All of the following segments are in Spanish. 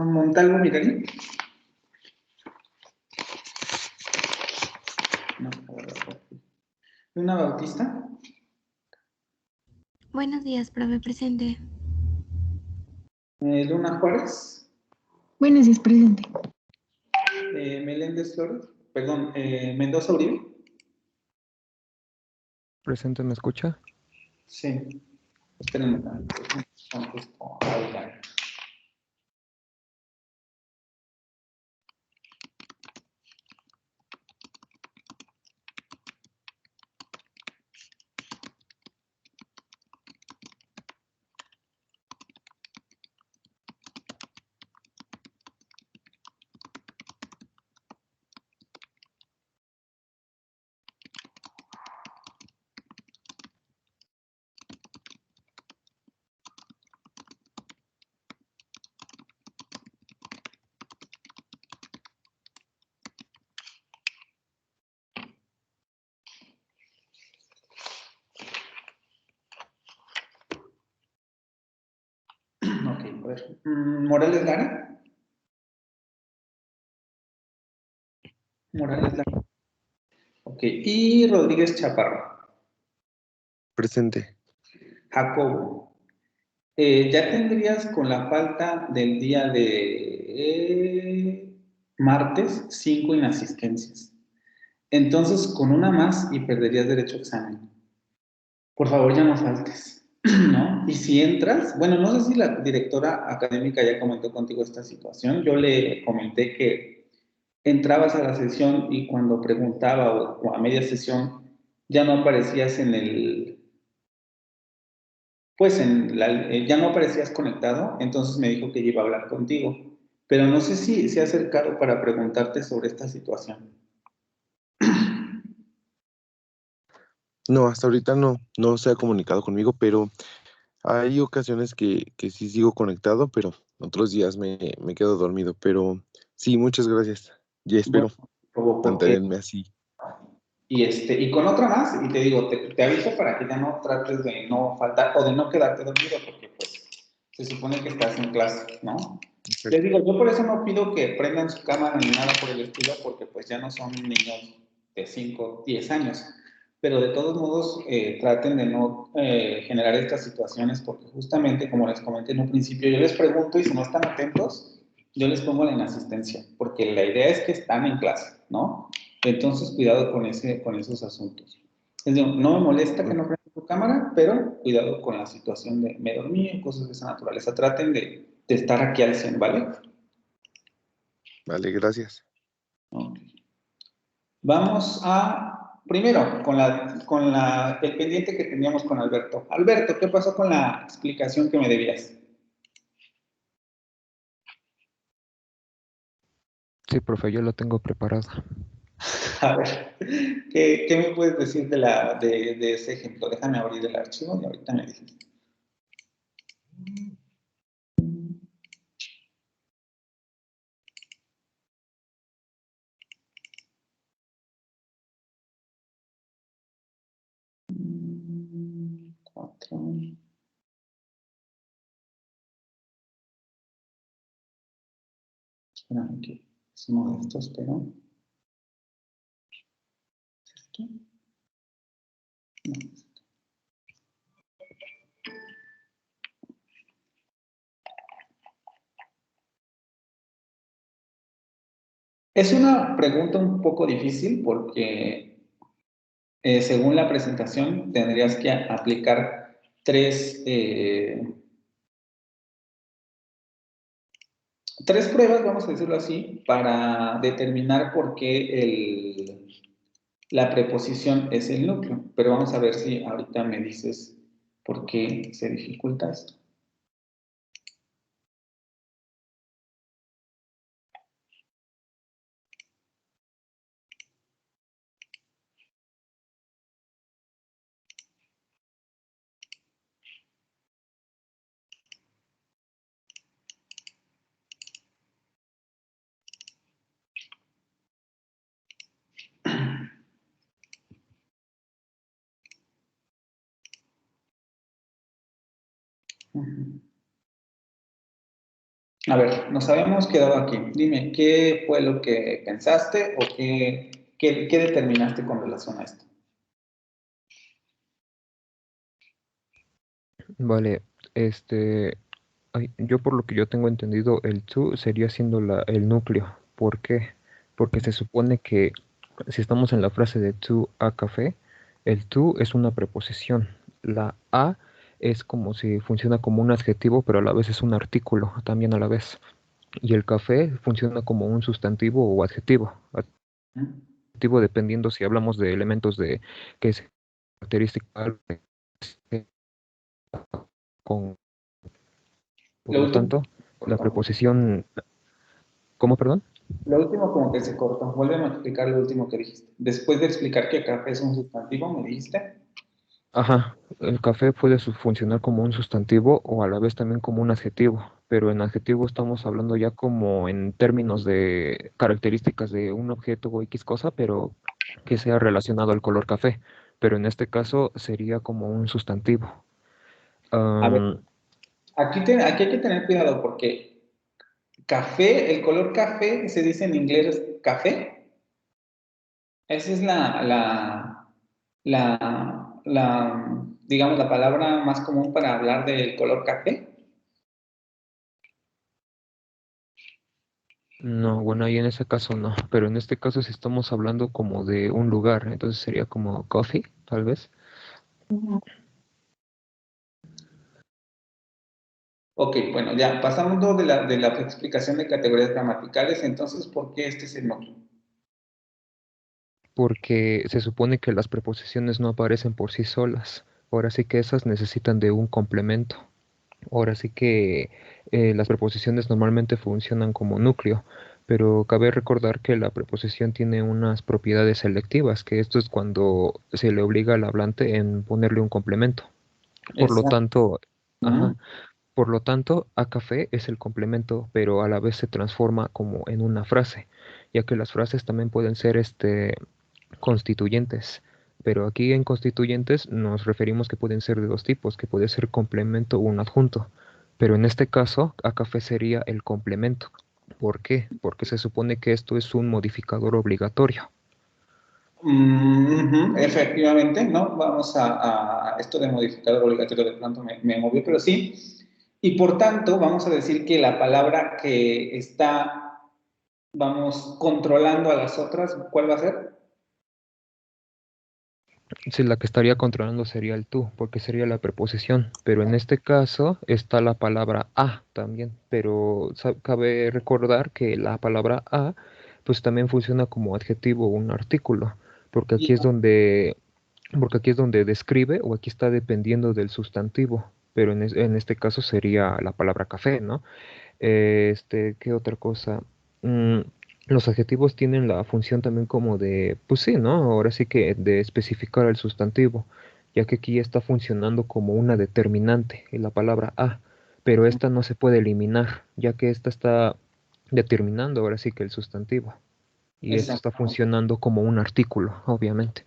Montalvo Mirani. No, Luna Bautista. Buenos días, profe, presente. Luna Juárez. Buenos días, presente. Meléndez Flores. Perdón, Mendoza Uribe. Presente, ¿me escucha? Sí. Espérenme tanto. Contesto a Adrián. Ok, a ver. Morales Lara. Morales Lara. Ok, y Rodríguez Chaparro. Presente. Jacobo. Ya tendrías con la falta del día de martes 5 inasistencias. Entonces, con una más y perderías derecho a examen. Por favor, ya no faltes, ¿no? Y si entras, bueno, no sé si la directora académica ya comentó contigo esta situación. Yo le comenté que entrabas a la sesión y cuando preguntaba o a media sesión ya no aparecías en el, pues ya no aparecías conectado, entonces me dijo que iba a hablar contigo. Pero no sé si se ha acercado para preguntarte sobre esta situación. No, hasta ahorita no se ha comunicado conmigo, pero hay ocasiones que sí sigo conectado, pero otros días me quedo dormido. Pero sí, muchas gracias. Ya espero Bueno, porque mantenerme así. y con otra más, y te digo, te aviso para que ya no trates de no faltar o de no quedarte dormido, porque pues se supone que estás en clase, ¿no? Les digo, yo por eso no pido que prendan su cámara ni nada por el estilo, porque pues ya no son niños de 5, 10 años, pero de todos modos traten de no generar estas situaciones, porque justamente, como les comenté en un principio, yo les pregunto y si no están atentos, yo les pongo la inasistencia, porque la idea es que están en clase, ¿no? Entonces, cuidado con esos asuntos. Es decir, no me molesta que no prendan tu cámara, pero cuidado con la situación de me dormí, cosas de esa naturaleza. Traten de estar aquí al 100, ¿vale? Vale, gracias. Okay. Vamos a, primero, el pendiente que teníamos con Alberto. Alberto, ¿qué pasó con la explicación que me debías? Sí, profe, yo lo tengo preparado. A ver, ¿qué me puedes decir de ese ejemplo? Déjame abrir el archivo y ahorita me dices. Cuatro. Espérame que es uno de estos, pero... ¿Es esto? No. Es una pregunta un poco difícil porque según la presentación tendrías que aplicar tres pruebas, vamos a decirlo así, para determinar por qué la preposición es el núcleo. Pero vamos a ver si ahorita me dices por qué se dificulta esto. A ver, nos habíamos quedado aquí. Dime, ¿qué fue lo que pensaste o qué determinaste con relación a esto? Vale, yo por lo que yo tengo entendido, el to sería siendo el núcleo. ¿Por qué? Porque se supone que si estamos en la frase de to a café, el to es una preposición. La a es como si funciona como un adjetivo, pero a la vez es un artículo también a la vez. Y el café funciona como un sustantivo o adjetivo. ¿Mm? Adjetivo dependiendo si hablamos de elementos de que es característica con, por Lo lo último, tanto, la preposición, ¿cómo, perdón? lo último como que se cortó. Vuelve a explicar lo último que dijiste. Después de explicar que café es un sustantivo, me dijiste. Ajá, el café puede funcionar como un sustantivo o a la vez también como un adjetivo, pero en adjetivo estamos hablando ya como en términos de características de un objeto o X cosa, pero que sea relacionado al color café, pero en este caso sería como un sustantivo. A ver, Am, aquí hay que tener cuidado porque café, el color café se dice en inglés café. Esa es digamos, la palabra más común para hablar del color café. no, bueno, ahí en ese caso no, pero en este caso si estamos hablando como de un lugar, entonces sería como coffee, tal vez. Ok, bueno, ya pasando de la explicación de categorías gramaticales, entonces, ¿por qué este es el núcleo? Porque se supone que las preposiciones no aparecen por sí solas. Ahora sí que esas necesitan de un complemento. Ahora sí que las preposiciones normalmente funcionan como núcleo, pero cabe recordar que la preposición tiene unas propiedades selectivas, que esto es cuando se le obliga al hablante en ponerle un complemento. Por lo Exacto. tanto, ajá, Ujú. por lo tanto, a café es el complemento, pero a la vez se transforma como en una frase, ya que las frases también pueden ser constituyentes, pero aquí en constituyentes nos referimos que pueden ser de dos tipos, que puede ser complemento o un adjunto, pero en este caso a café sería el complemento. ¿Por qué? Porque se supone que esto es un modificador obligatorio. Ujú, efectivamente, ¿no? Vamos a esto de modificador obligatorio de pronto me movió, pero sí. Y por tanto, vamos a decir que la palabra que está, vamos, controlando a las otras, ¿cuál va a ser? Si la que estaría controlando sería el tú, porque sería la preposición, pero en este caso está la palabra a también, pero cabe recordar que la palabra a pues también funciona como adjetivo o un artículo, porque aquí Y- es donde porque aquí es donde describe o aquí está dependiendo del sustantivo, pero en este caso sería la palabra café, ¿no? ¿Qué otra cosa? Mm, los adjetivos tienen la función también como de, pues sí, ¿no? Ahora sí que de especificar el sustantivo, ya que aquí está funcionando como una determinante en la palabra a, pero esta no se puede eliminar, ya que esta está determinando ahora sí que el sustantivo, y esto está Exacto. funcionando como un artículo, obviamente.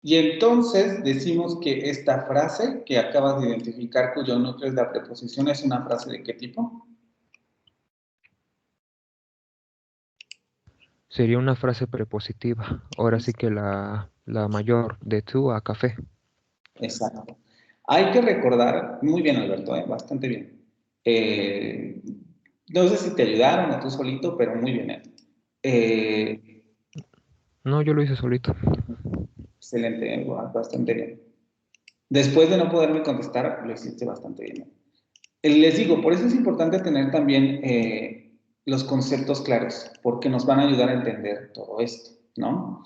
Y entonces decimos que esta frase que acabas de identificar, cuyo núcleo es la preposición, ¿es una frase de qué tipo? Sería una frase prepositiva, ahora sí que la mayor de tú a café. Exacto. Hay que recordar, muy bien Alberto, bastante bien. Eh, no sé si te ayudaron o tú solito, pero muy bien. Eh, No, yo lo hice solito. excelente, bastante bien. Después de no poderme contestar, lo hiciste bastante bien. Les digo, por eso es importante tener también los conceptos claros, porque nos van a ayudar a entender todo esto, ¿no?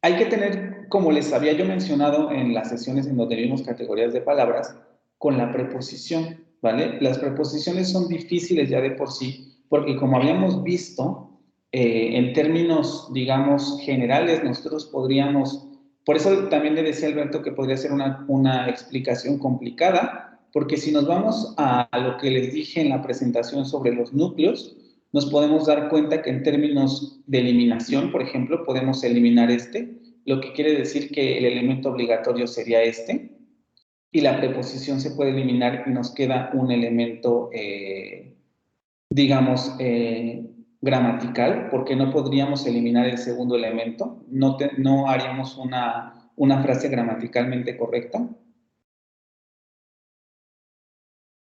Hay que tener, como les había yo mencionado en las sesiones en donde vimos categorías de palabras, con la preposición, ¿vale? Las preposiciones son difíciles ya de por sí, porque como habíamos visto, en términos, digamos, generales, nosotros podríamos, por eso también le decía a Alberto que podría ser una explicación complicada, porque si nos vamos a lo que les dije en la presentación sobre los núcleos, nos podemos dar cuenta que en términos de eliminación, por ejemplo, podemos eliminar este, lo que quiere decir que el elemento obligatorio sería este, y la preposición se puede eliminar y nos queda un elemento digamos, gramatical, porque no podríamos eliminar el segundo elemento, no haríamos una frase gramaticalmente correcta.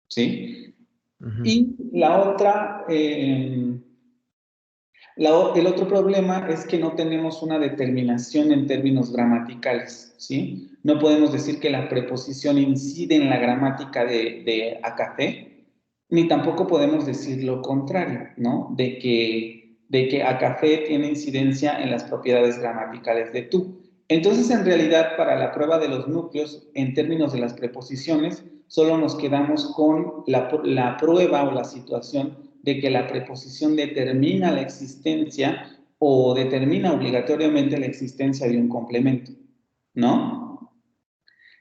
¿Sí? Y la otra, el otro problema es que no tenemos una determinación en términos gramaticales, ¿sí? No podemos decir que la preposición incide en la gramática de a café, ni tampoco podemos decir lo contrario, ¿no? De que a café tiene incidencia en las propiedades gramaticales de tú. Entonces, en realidad, para la prueba de los núcleos, en términos de las preposiciones, solo nos quedamos con la prueba o la situación de que la preposición determina la existencia o determina obligatoriamente la existencia de un complemento, ¿no?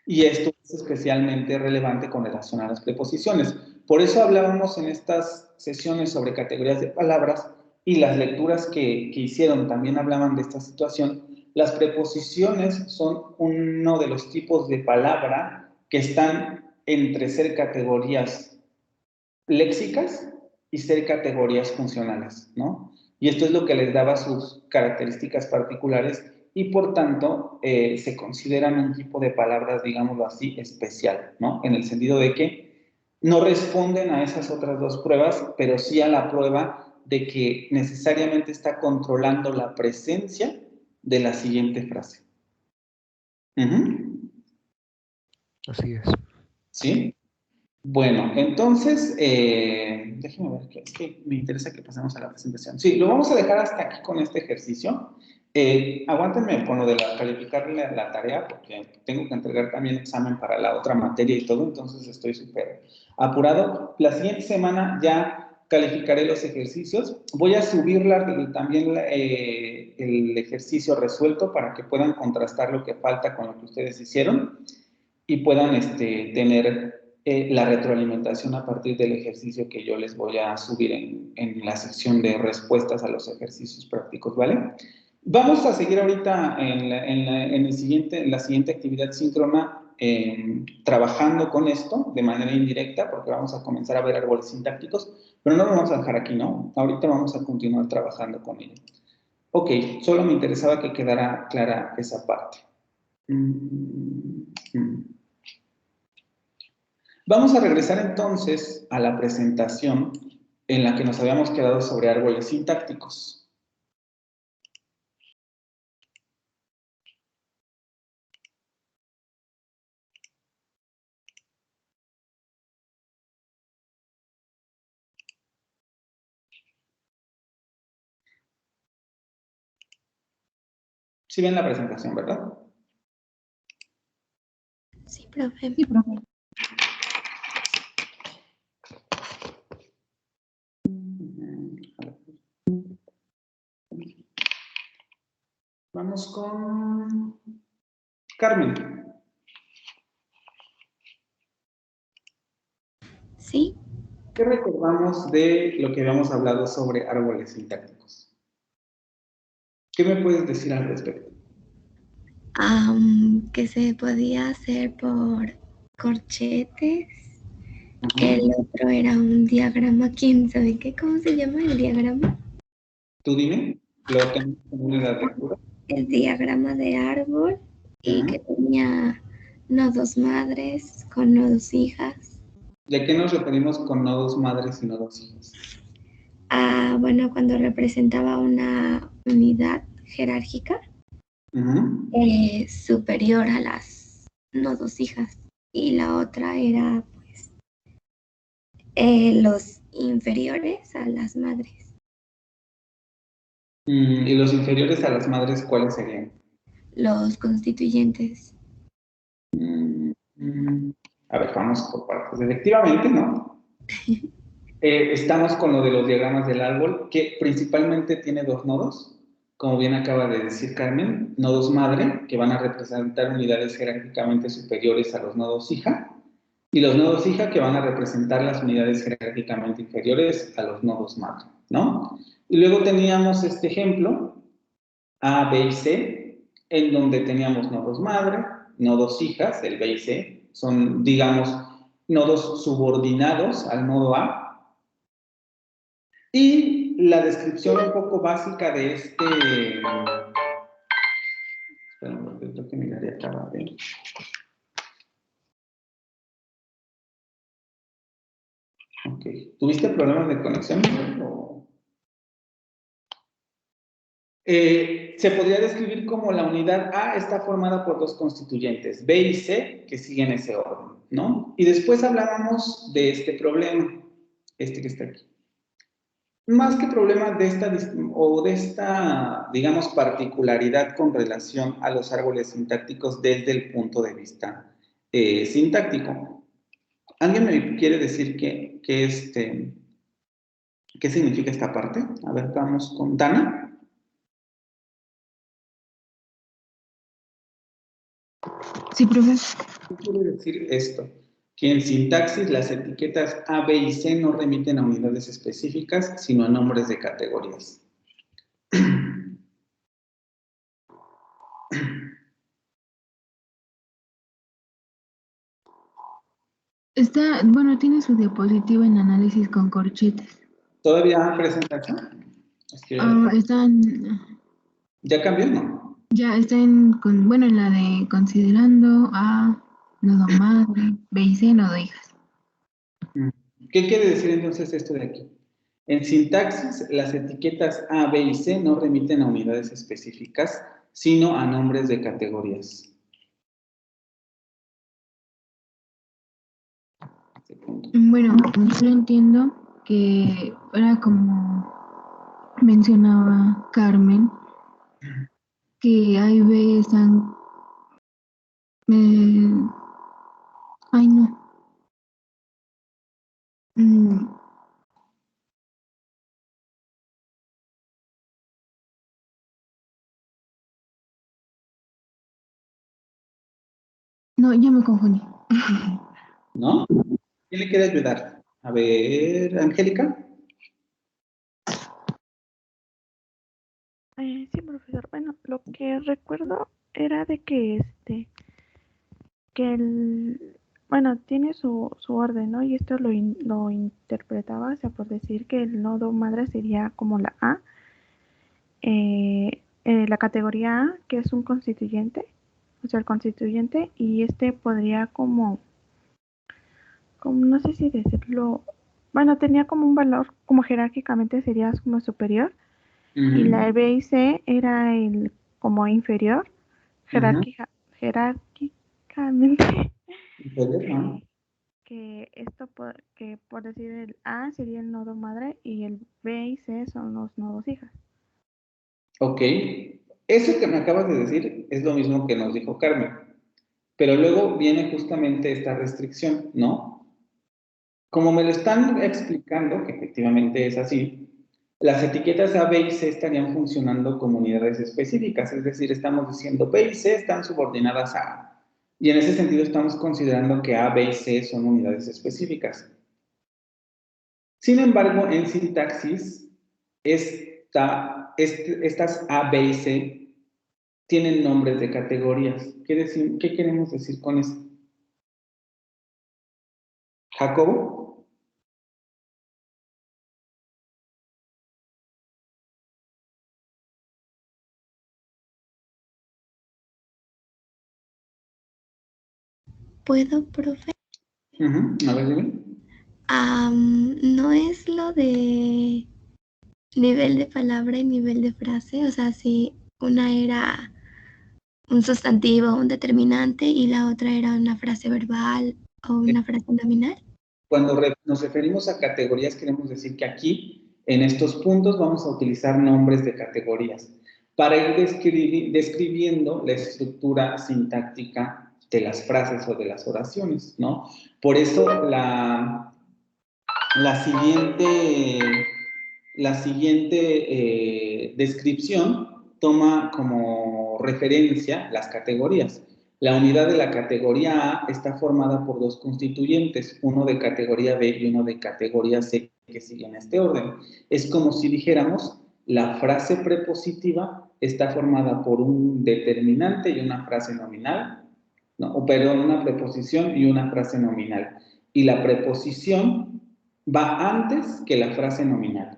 Y esto es especialmente relevante con relación a las preposiciones. Por eso hablábamos en estas sesiones sobre categorías de palabras y las lecturas que hicieron también hablaban de esta situación. Las preposiciones son uno de los tipos de palabra que están entre ser categorías léxicas y ser categorías funcionales, ¿no? Y esto es lo que les daba sus características particulares y por tanto se consideran un tipo de palabras, digámoslo así, especial, ¿no? En el sentido de que no responden a esas otras dos pruebas, pero sí a la prueba de que necesariamente está controlando la presencia de la siguiente frase. Así es. ¿Sí? Bueno, entonces, déjenme ver, es que me interesa que pasemos a la presentación. Sí, lo vamos a dejar hasta aquí con este ejercicio. Aguántenme con lo de calificar la tarea, porque tengo que entregar también examen para la otra materia y todo, entonces estoy súper apurado. La siguiente semana ya calificaré los ejercicios. Voy a subir también el ejercicio resuelto para que puedan contrastar lo que falta con lo que ustedes hicieron y puedan tener la retroalimentación a partir del ejercicio que yo les voy a subir en la sección de respuestas a los ejercicios prácticos, ¿vale? Vamos a seguir ahorita en la siguiente actividad síncrona trabajando con esto de manera indirecta, porque vamos a comenzar a ver árboles sintácticos, pero no lo vamos a dejar aquí, ¿no? Ahorita vamos a continuar trabajando con ello. Ok, solo me interesaba que quedara clara esa parte. Vamos a regresar entonces a la presentación en la que nos habíamos quedado sobre árboles sintácticos. ¿Sí ven la presentación, verdad? Sí, profe. Sí, profe. Vamos con Carmen. Sí, ¿Qué recordamos de lo que habíamos hablado sobre árboles sintácticos? ¿Qué me puedes decir al respecto? que se podía hacer por corchetes. El otro era un diagrama, ¿quién sabe qué? ¿Cómo se llama el diagrama? Tú dime, lo tengo en la lectura. El diagrama de árbol y que tenía nodos madres con nodos hijas. ¿De qué nos referimos con nodos madres y nodos hijos? Bueno, cuando representaba una unidad jerárquica superior a las nodos hijas y la otra era pues los inferiores a las madres. ¿Y los inferiores a las madres cuáles serían? Los constituyentes. A ver, vamos por partes. Efectivamente, ¿no? Estamos con lo de los diagramas del árbol, que principalmente tiene dos nodos, como bien acaba de decir Carmen, nodos madre, que van a representar unidades jerárquicamente superiores a los nodos hija, y los nodos hija que van a representar las unidades jerárquicamente inferiores a los nodos madre, ¿no? Y luego teníamos este ejemplo, A, B y C, en donde teníamos nodos madre, nodos hijas, el B y C, son, digamos, nodos subordinados al nodo A, Y la descripción un poco básica de este... Espera, porque creo que miraría acá, ¿eh? Ok. ¿Tuviste problemas de conexión? Se podría describir como la unidad A está formada por dos constituyentes, B y C, que siguen ese orden, ¿no? Y después hablábamos de este problema, este que está aquí. Más que problema de esta, digamos, particularidad con relación a los árboles sintácticos desde el punto de vista sintáctico. ¿Alguien me quiere decir qué significa esta parte? A ver, vamos con Dana. Sí, profe. ¿Qué quiere decir esto? Que en sintaxis las etiquetas A, B y C no remiten a unidades específicas, sino a nombres de categorías. Bueno, tiene su diapositiva en análisis con corchetes. ¿Todavía presentación? Es que ¿ya cambió, no? Ya está en la de considerando a nodo madre, B y C, nodo hijas. ¿Qué quiere decir entonces esto de aquí? En sintaxis, las etiquetas A, B y C no remiten a unidades específicas, sino a nombres de categorías. Bueno, yo entiendo que era como mencionaba Carmen, que A y B están... ay, no. No, ya me confundí. ¿No? ¿Quién le quiere ayudar? A ver, Angélica. Sí, profesor. Bueno, lo que recuerdo era de que bueno, tiene su orden, ¿no? Y esto lo interpretaba, o sea, por decir que el nodo madre sería como la A, la categoría A, que es un constituyente, o sea, el constituyente, y podría como no sé si decirlo, bueno, tenía como un valor, como jerárquicamente sería como superior, y la B y C era como inferior, jerárquicamente. Que que por decir el A sería el nodo madre y el B y C son los nodos hijas. Ok, eso que me acabas de decir es lo mismo que nos dijo Carmen, pero luego viene justamente esta restricción, ¿no? Como me lo están explicando, que efectivamente es así, las etiquetas A, B y C estarían funcionando como unidades específicas, es decir, estamos diciendo B y C están subordinadas a A. Y en ese sentido estamos considerando que A, B y C son unidades específicas. Sin embargo, en sintaxis, estas A, B y C tienen nombres de categorías. ¿Qué queremos decir con eso? ¿Jacobo? ¿Puedo, profe? A ver, dime. No es lo de nivel de palabra y nivel de frase, o sea, si una era un sustantivo, un determinante, y la otra era una frase verbal o una frase nominal. Cuando nos referimos a categorías, queremos decir que aquí, en estos puntos, vamos a utilizar nombres de categorías para ir describiendo la estructura sintáctica de las frases o de las oraciones, ¿no? Por eso la siguiente descripción toma como referencia las categorías. La unidad de la categoría A está formada por dos constituyentes, uno de categoría B y uno de categoría C, que siguen este orden. Es como si dijéramos, la frase prepositiva está formada por un determinante y una frase nominal, ¿no? Perdón, una preposición y una frase nominal. Y la preposición va antes que la frase nominal.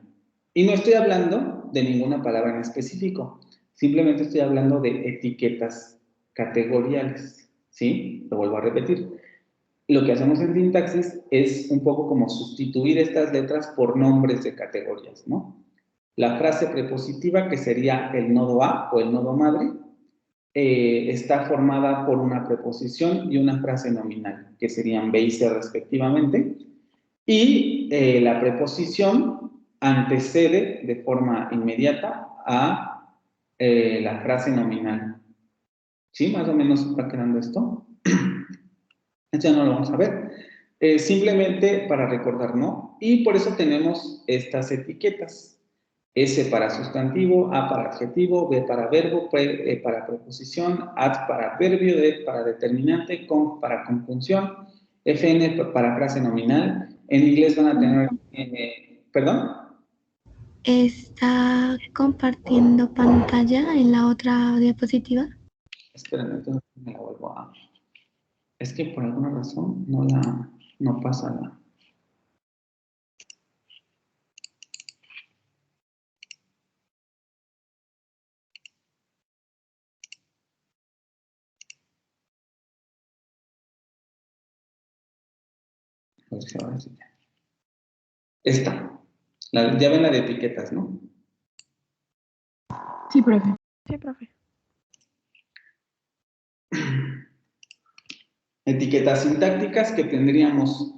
Y no estoy hablando de ninguna palabra en específico, simplemente estoy hablando de etiquetas categoriales, ¿sí? Lo vuelvo a repetir. Lo que hacemos en sintaxis es un poco como sustituir estas letras por nombres de categorías, ¿no? La frase prepositiva, que sería el nodo A o el nodo madre, está formada por una preposición y una frase nominal, que serían B y C respectivamente, y la preposición antecede de forma inmediata a la frase nominal. ¿Sí? Más o menos va quedando esto. Ya no lo vamos a ver. Simplemente para recordar, ¿no? Y por eso tenemos estas etiquetas. S para sustantivo, A para adjetivo, B para verbo, P para preposición, AD para adverbio, D para determinante, CONF para conjunción, FN para frase nominal. En inglés van a tener... ¿Perdón? ¿Está compartiendo pantalla en la otra diapositiva? Espérenme, entonces me la vuelvo a... Es que por alguna razón no pasa la... A ver si ahora sí. Esta. Ya ven la de etiquetas, ¿no? Sí, profe. Sí, profe. Etiquetas sintácticas que tendríamos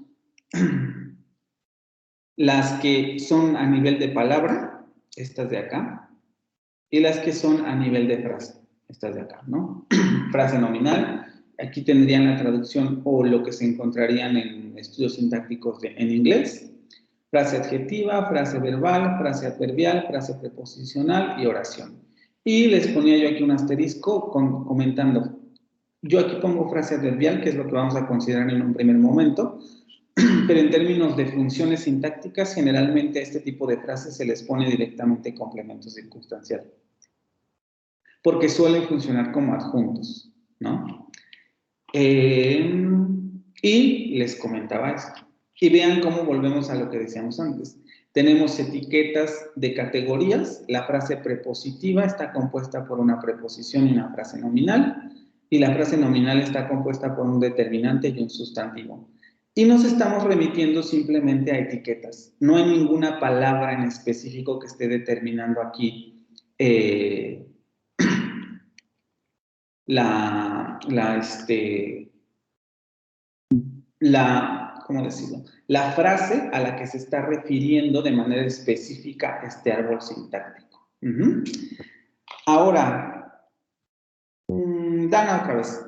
las que son a nivel de palabra, estas de acá, y las que son a nivel de frase, estas de acá, ¿no? Frase nominal, aquí tendrían la traducción o lo que se encontrarían en estudios sintácticos en inglés. Frase adjetiva, frase verbal, frase adverbial, frase preposicional y oración. Y les ponía yo aquí un asterisco comentando. Yo aquí pongo frase adverbial, que es lo que vamos a considerar en un primer momento, pero en términos de funciones sintácticas, generalmente a este tipo de frases se les pone directamente complemento circunstancial, porque suelen funcionar como adjuntos, ¿no? Y les comentaba esto. Y vean cómo volvemos a lo que decíamos antes. Tenemos etiquetas de categorías. La frase prepositiva está compuesta por una preposición y una frase nominal. Y la frase nominal está compuesta por un determinante y un sustantivo. Y nos estamos remitiendo simplemente a etiquetas. No hay ninguna palabra en específico que esté determinando aquí ¿cómo decirlo? La frase a la que se está refiriendo de manera específica este árbol sintáctico. Ahora, Dana otra vez.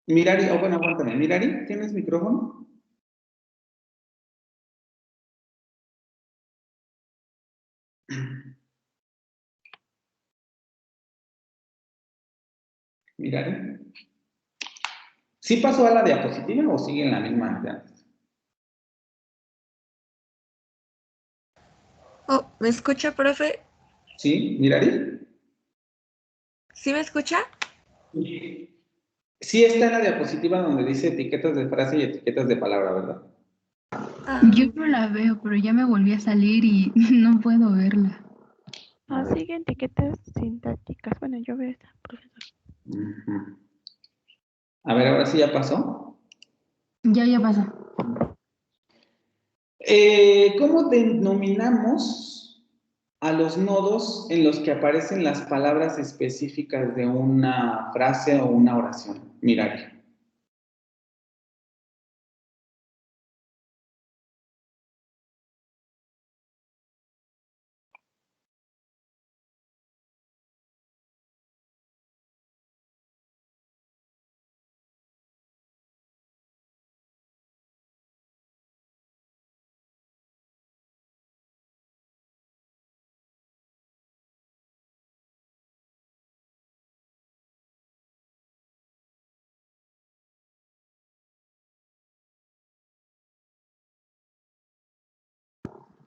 Mirari, bueno, aguántame. Mirari, ¿tienes micrófono? Mirari. ¿Sí pasó a la diapositiva o sigue en la misma de antes? Oh, ¿me escucha, profe? ¿Sí? ¿Mirari? ¿Sí me escucha? Sí está en la diapositiva donde dice etiquetas de frase y etiquetas de palabra, ¿verdad? Yo no la veo, pero ya me volví a salir y no puedo verla. Siguen etiquetas sintácticas. Bueno, yo veo esta, profesor. A ver, ahora sí ya pasó. Ya pasó. ¿Cómo denominamos a los nodos en los que aparecen las palabras específicas de una frase o una oración? Mirad.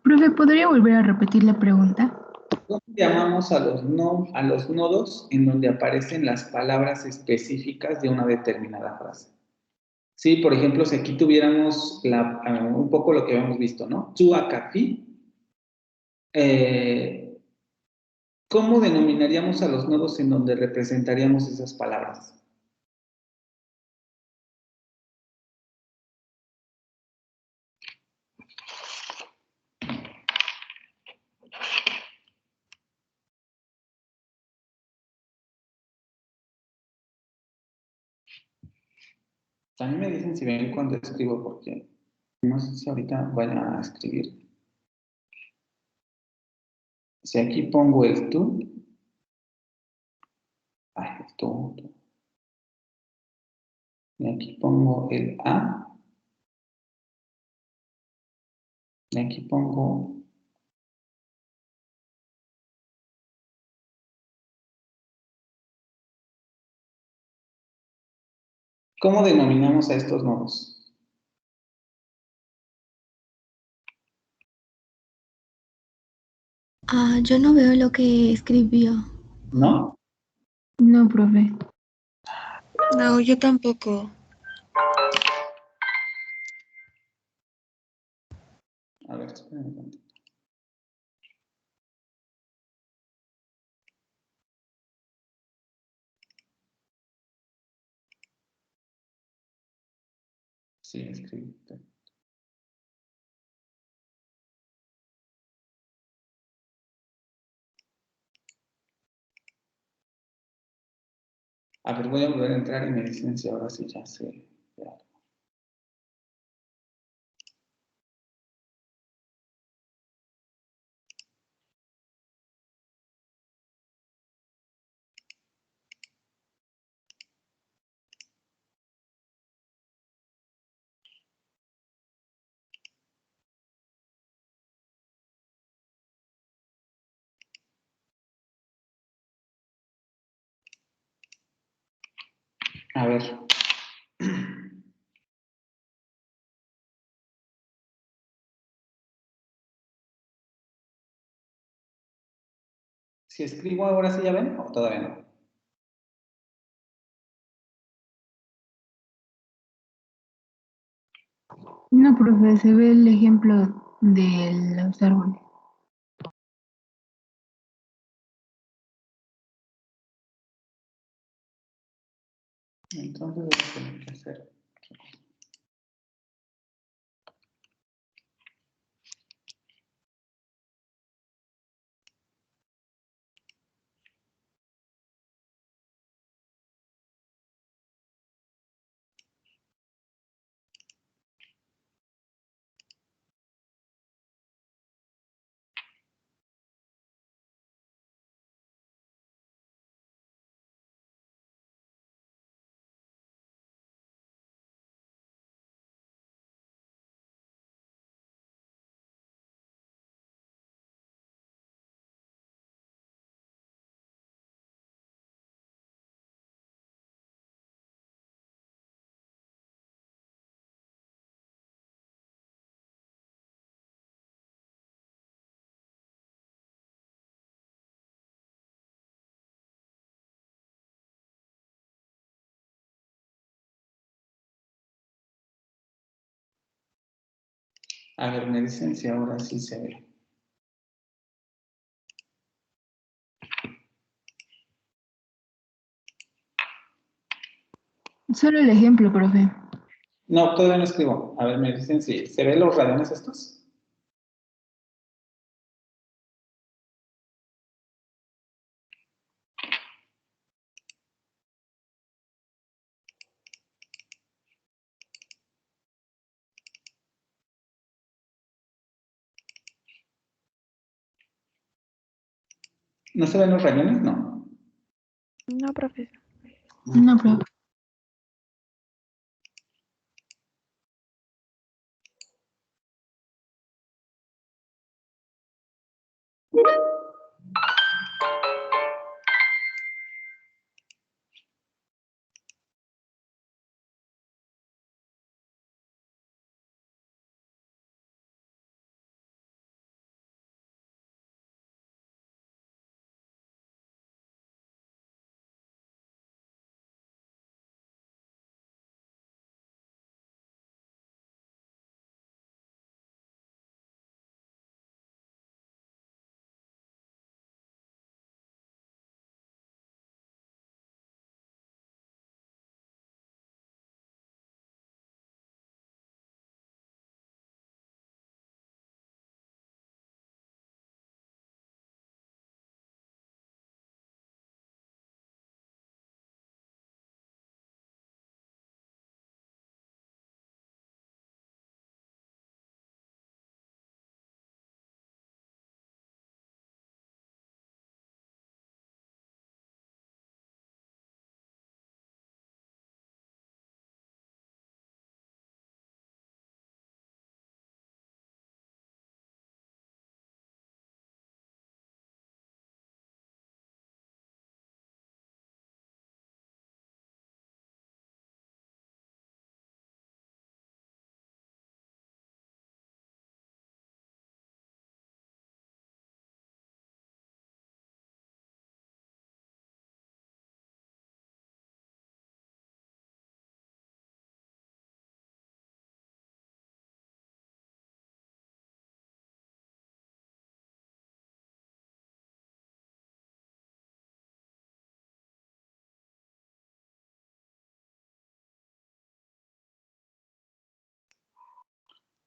Profe, ¿podría volver a repetir la pregunta? ¿Cómo llamamos a los nodos en donde aparecen las palabras específicas de una determinada frase? Sí, por ejemplo, si aquí tuviéramos un poco lo que habíamos visto, ¿no? Tu a café, ¿Cómo denominaríamos a los nodos en donde representaríamos esas palabras? También me dicen si ven cuando escribo, porque no sé si ahorita vaya a escribir. Si aquí pongo el tú, el tú. Y aquí pongo el a, y aquí pongo ¿cómo denominamos a estos nodos? Yo no veo lo que escribió. ¿No? No, profe. No, yo tampoco. A ver, espérame un momento. Sí, escribí. A ver, voy a volver a entrar y me dicen si ahora sí ya sé. A ver. Si escribo ahora sí ya ven o todavía no. No, profe, se ve el ejemplo de los árboles. Entonces voy a tener que hacer. A ver, me dicen si ahora sí se ve. Solo el ejemplo, profe. No, todavía no escribo. A ver, me dicen si se ven los rayones estos. ¿No se ven los rayones? No. No, profesor. No, profe.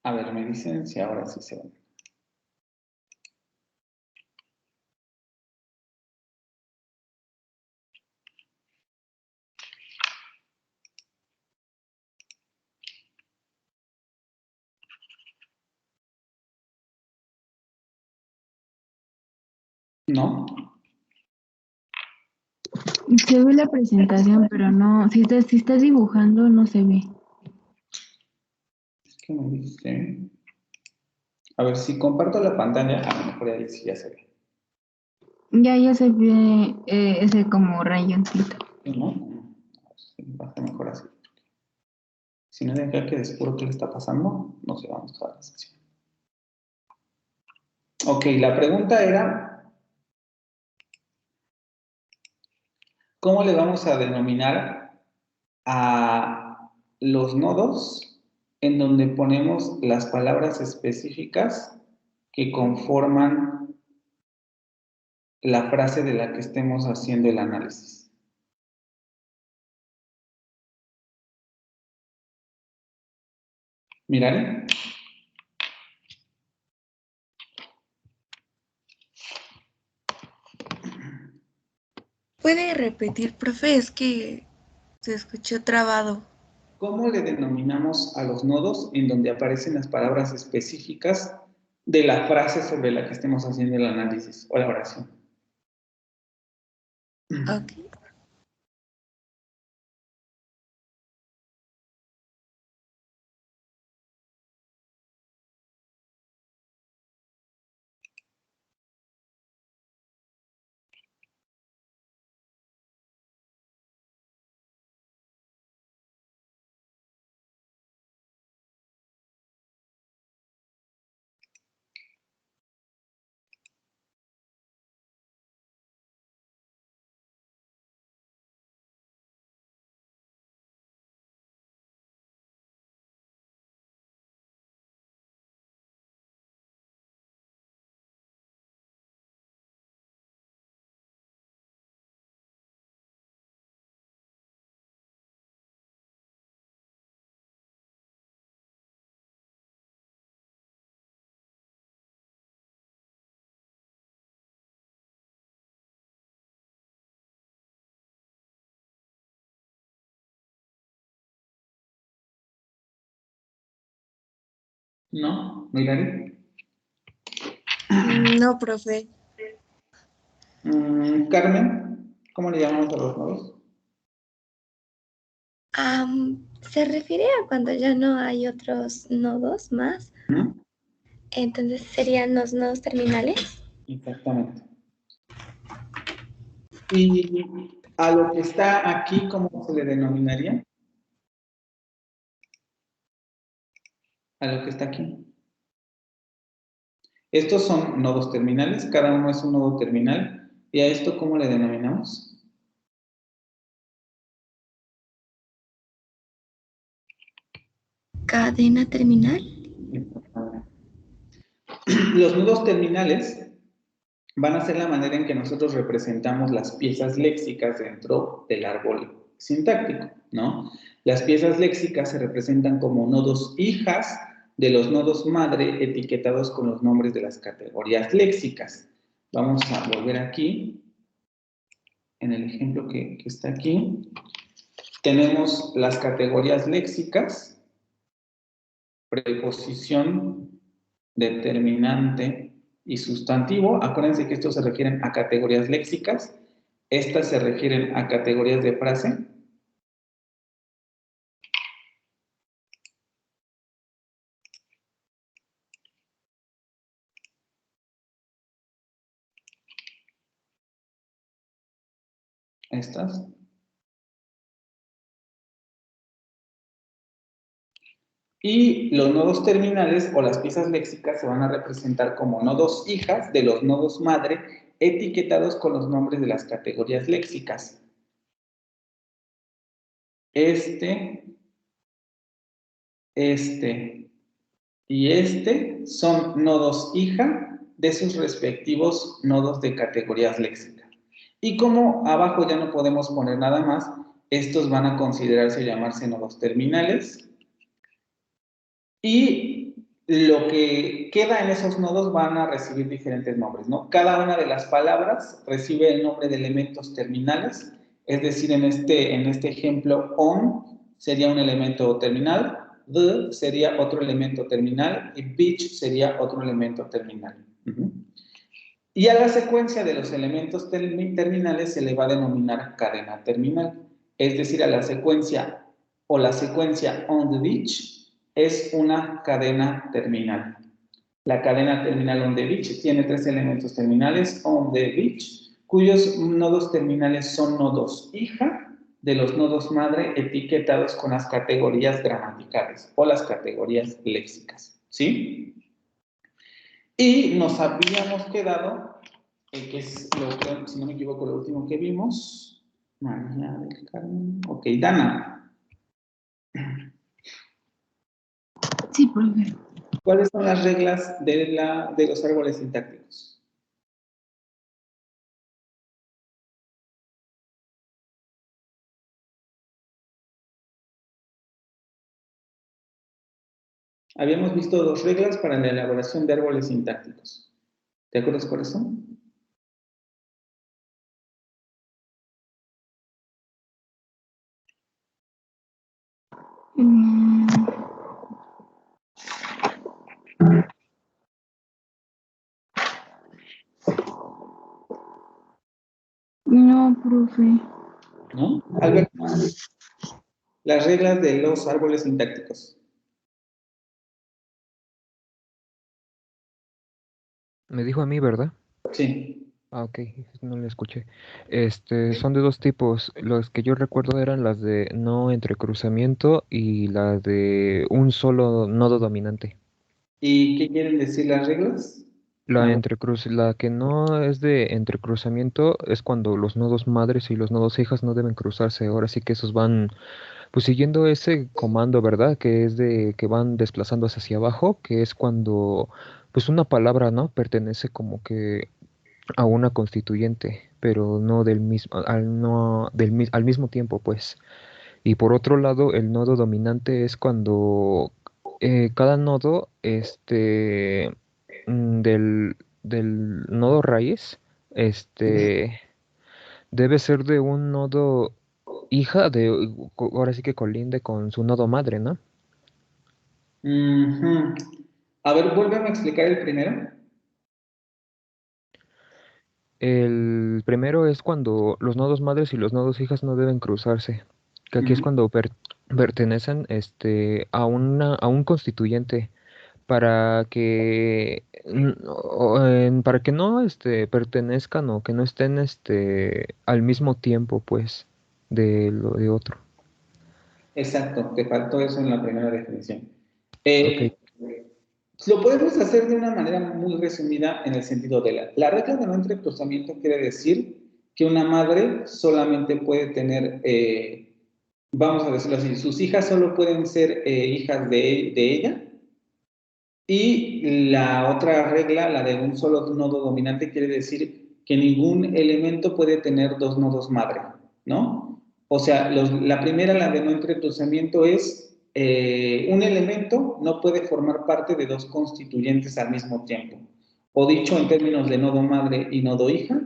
A ver, me dicen si ahora sí se ven. ¿No? Se ve la presentación, pero no, si estás dibujando, no se ve. Es que me dicen... A ver, si comparto la pantalla, a lo mejor ahí sí ya se ve. Ya se ve ese como rayoncito. ¿Sí, no? A ver si va a ser mejor así. Si no, de acá que descubro qué le está pasando, no se va a mostrar la sesión. Ok, la pregunta era, ¿cómo le vamos a denominar a los nodos en donde ponemos las palabras específicas que conforman la frase de la que estemos haciendo el análisis? ¿Miraré? ¿Puede repetir, profe? Es que se escuchó trabado. ¿Cómo le denominamos a los nodos en donde aparecen las palabras específicas de la frase sobre la que estemos haciendo el análisis o la oración? Ok. ¿No? ¿Miraré? No, profe. Carmen, ¿cómo le llamamos a los nodos? Se refiere a cuando ya no hay otros nodos más. ¿Mm? Entonces serían los nodos terminales. Exactamente. ¿Y a lo que está aquí, cómo se le denominaría? A lo que está aquí. Estos son nodos terminales, cada uno es un nodo terminal. ¿Y a esto cómo le denominamos? Cadena terminal. Los nodos terminales van a ser la manera en que nosotros representamos las piezas léxicas dentro del árbol sintáctico, ¿no? Las piezas léxicas se representan como nodos hijas de los nodos madre etiquetados con los nombres de las categorías léxicas. Vamos a volver aquí, en el ejemplo que está aquí. Tenemos las categorías léxicas, preposición, determinante y sustantivo. Acuérdense que estos se refieren a categorías léxicas. Estas se refieren a categorías de frase. Estas. Y los nodos terminales o las piezas léxicas se van a representar como nodos hijas de los nodos madre etiquetados con los nombres de las categorías léxicas. Este y este son nodos hija de sus respectivos nodos de categorías léxicas. Y como abajo ya no podemos poner nada más, estos van a considerarse o llamarse nodos terminales. Y lo que queda en esos nodos van a recibir diferentes nombres, ¿no? Cada una de las palabras recibe el nombre de elementos terminales, es decir, en este ejemplo, on sería un elemento terminal, the sería otro elemento terminal y bitch sería otro elemento terminal. Y a la secuencia de los elementos terminales se le va a denominar cadena terminal, es decir, a la secuencia o la secuencia on the beach es una cadena terminal. La cadena terminal on the beach tiene 3 elementos terminales on the beach, cuyos nodos terminales son nodos hija de los nodos madre etiquetados con las categorías gramaticales o las categorías léxicas, ¿sí? Y nos habíamos quedado, que es, si no me equivoco, lo último que vimos. María del Carmen. Ok, Dana. Sí, profe. ¿Cuáles son las reglas de los árboles sintácticos? Habíamos visto 2 reglas para la elaboración de árboles sintácticos. ¿Te acuerdas cuáles son? No, profe. ¿No? Albert, las reglas de los árboles sintácticos. Me dijo a mí, ¿verdad? Sí. Ah, ok, no le escuché. Son de 2 tipos. Los que yo recuerdo eran las de no entrecruzamiento y la de un solo nodo dominante. ¿Y qué quieren decir las reglas? La que no es de entrecruzamiento es cuando los nodos madres y los nodos hijas no deben cruzarse. Ahora sí que esos van, pues siguiendo ese comando, ¿verdad? Que es de que van desplazándose hacia abajo, que es cuando, pues una palabra, ¿no? Pertenece como que a una constituyente, pero no del mismo, al mismo tiempo, pues. Y por otro lado, el nodo dominante es cuando cada nodo, del nodo raíz, debe ser de un nodo hija ahora sí que colinde con su nodo madre, ¿no? A ver, vuélveme a explicar el primero. El primero es cuando los nodos madres y los nodos hijas no deben cruzarse, que aquí es cuando pertenecen a un constituyente para que para que no pertenezcan o que no estén al mismo tiempo pues de lo de otro. Exacto, te faltó eso en la primera definición. Ok. Lo podemos hacer de una manera muy resumida en el sentido de la regla de no entrecruzamiento quiere decir que una madre solamente puede tener, vamos a decirlo así, sus hijas solo pueden ser hijas de ella. Y la otra regla, la de un solo nodo dominante, quiere decir que ningún elemento puede tener 2 nodos madre, ¿no? O sea, la primera, la de no entrecruzamiento, es un elemento no puede formar parte de 2 constituyentes al mismo tiempo. O dicho en términos de nodo madre y nodo hija,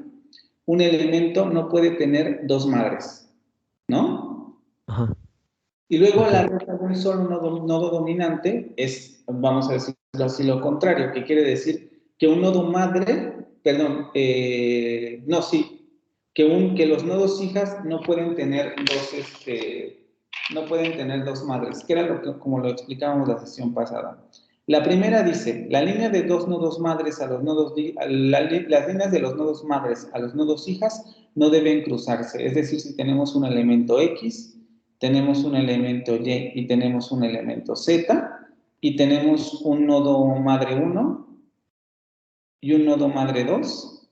un elemento no puede tener 2 madres, ¿no? Ajá. Y luego Ok. la regla de un solo nodo dominante es, vamos a decirlo así, lo contrario, que quiere decir que un nodo madre, perdón, no, sí, que los nodos hijas no pueden tener no pueden tener 2 madres, que era como lo explicábamos la sesión pasada. La primera dice, la línea de 2 nodos madres a los nodos, las líneas de los nodos madres a los nodos hijas no deben cruzarse, es decir, si tenemos un elemento X, tenemos un elemento Y y tenemos un elemento Z, y tenemos un nodo madre 1 y un nodo madre 2.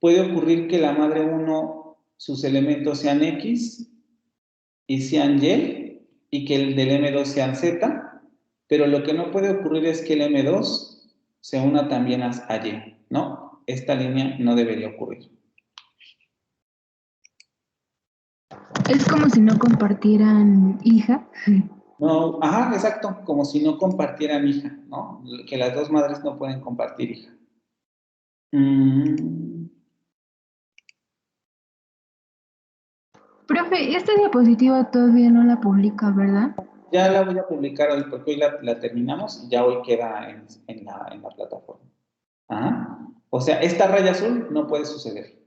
Puede ocurrir que la madre 1, sus elementos sean X y sean y que el del M2 sean Z, pero lo que no puede ocurrir es que el M2 se una también a Y, ¿no? Esta línea no debería ocurrir. Es como si no compartieran hija. No, ajá, exacto, como si no compartieran hija, ¿no? Que las dos madres no pueden compartir hija. Profe, esta diapositiva todavía no la publica, ¿verdad? Ya la voy a publicar hoy, porque hoy la terminamos y ya hoy queda en la plataforma. Ajá. O sea, esta raya azul no puede suceder.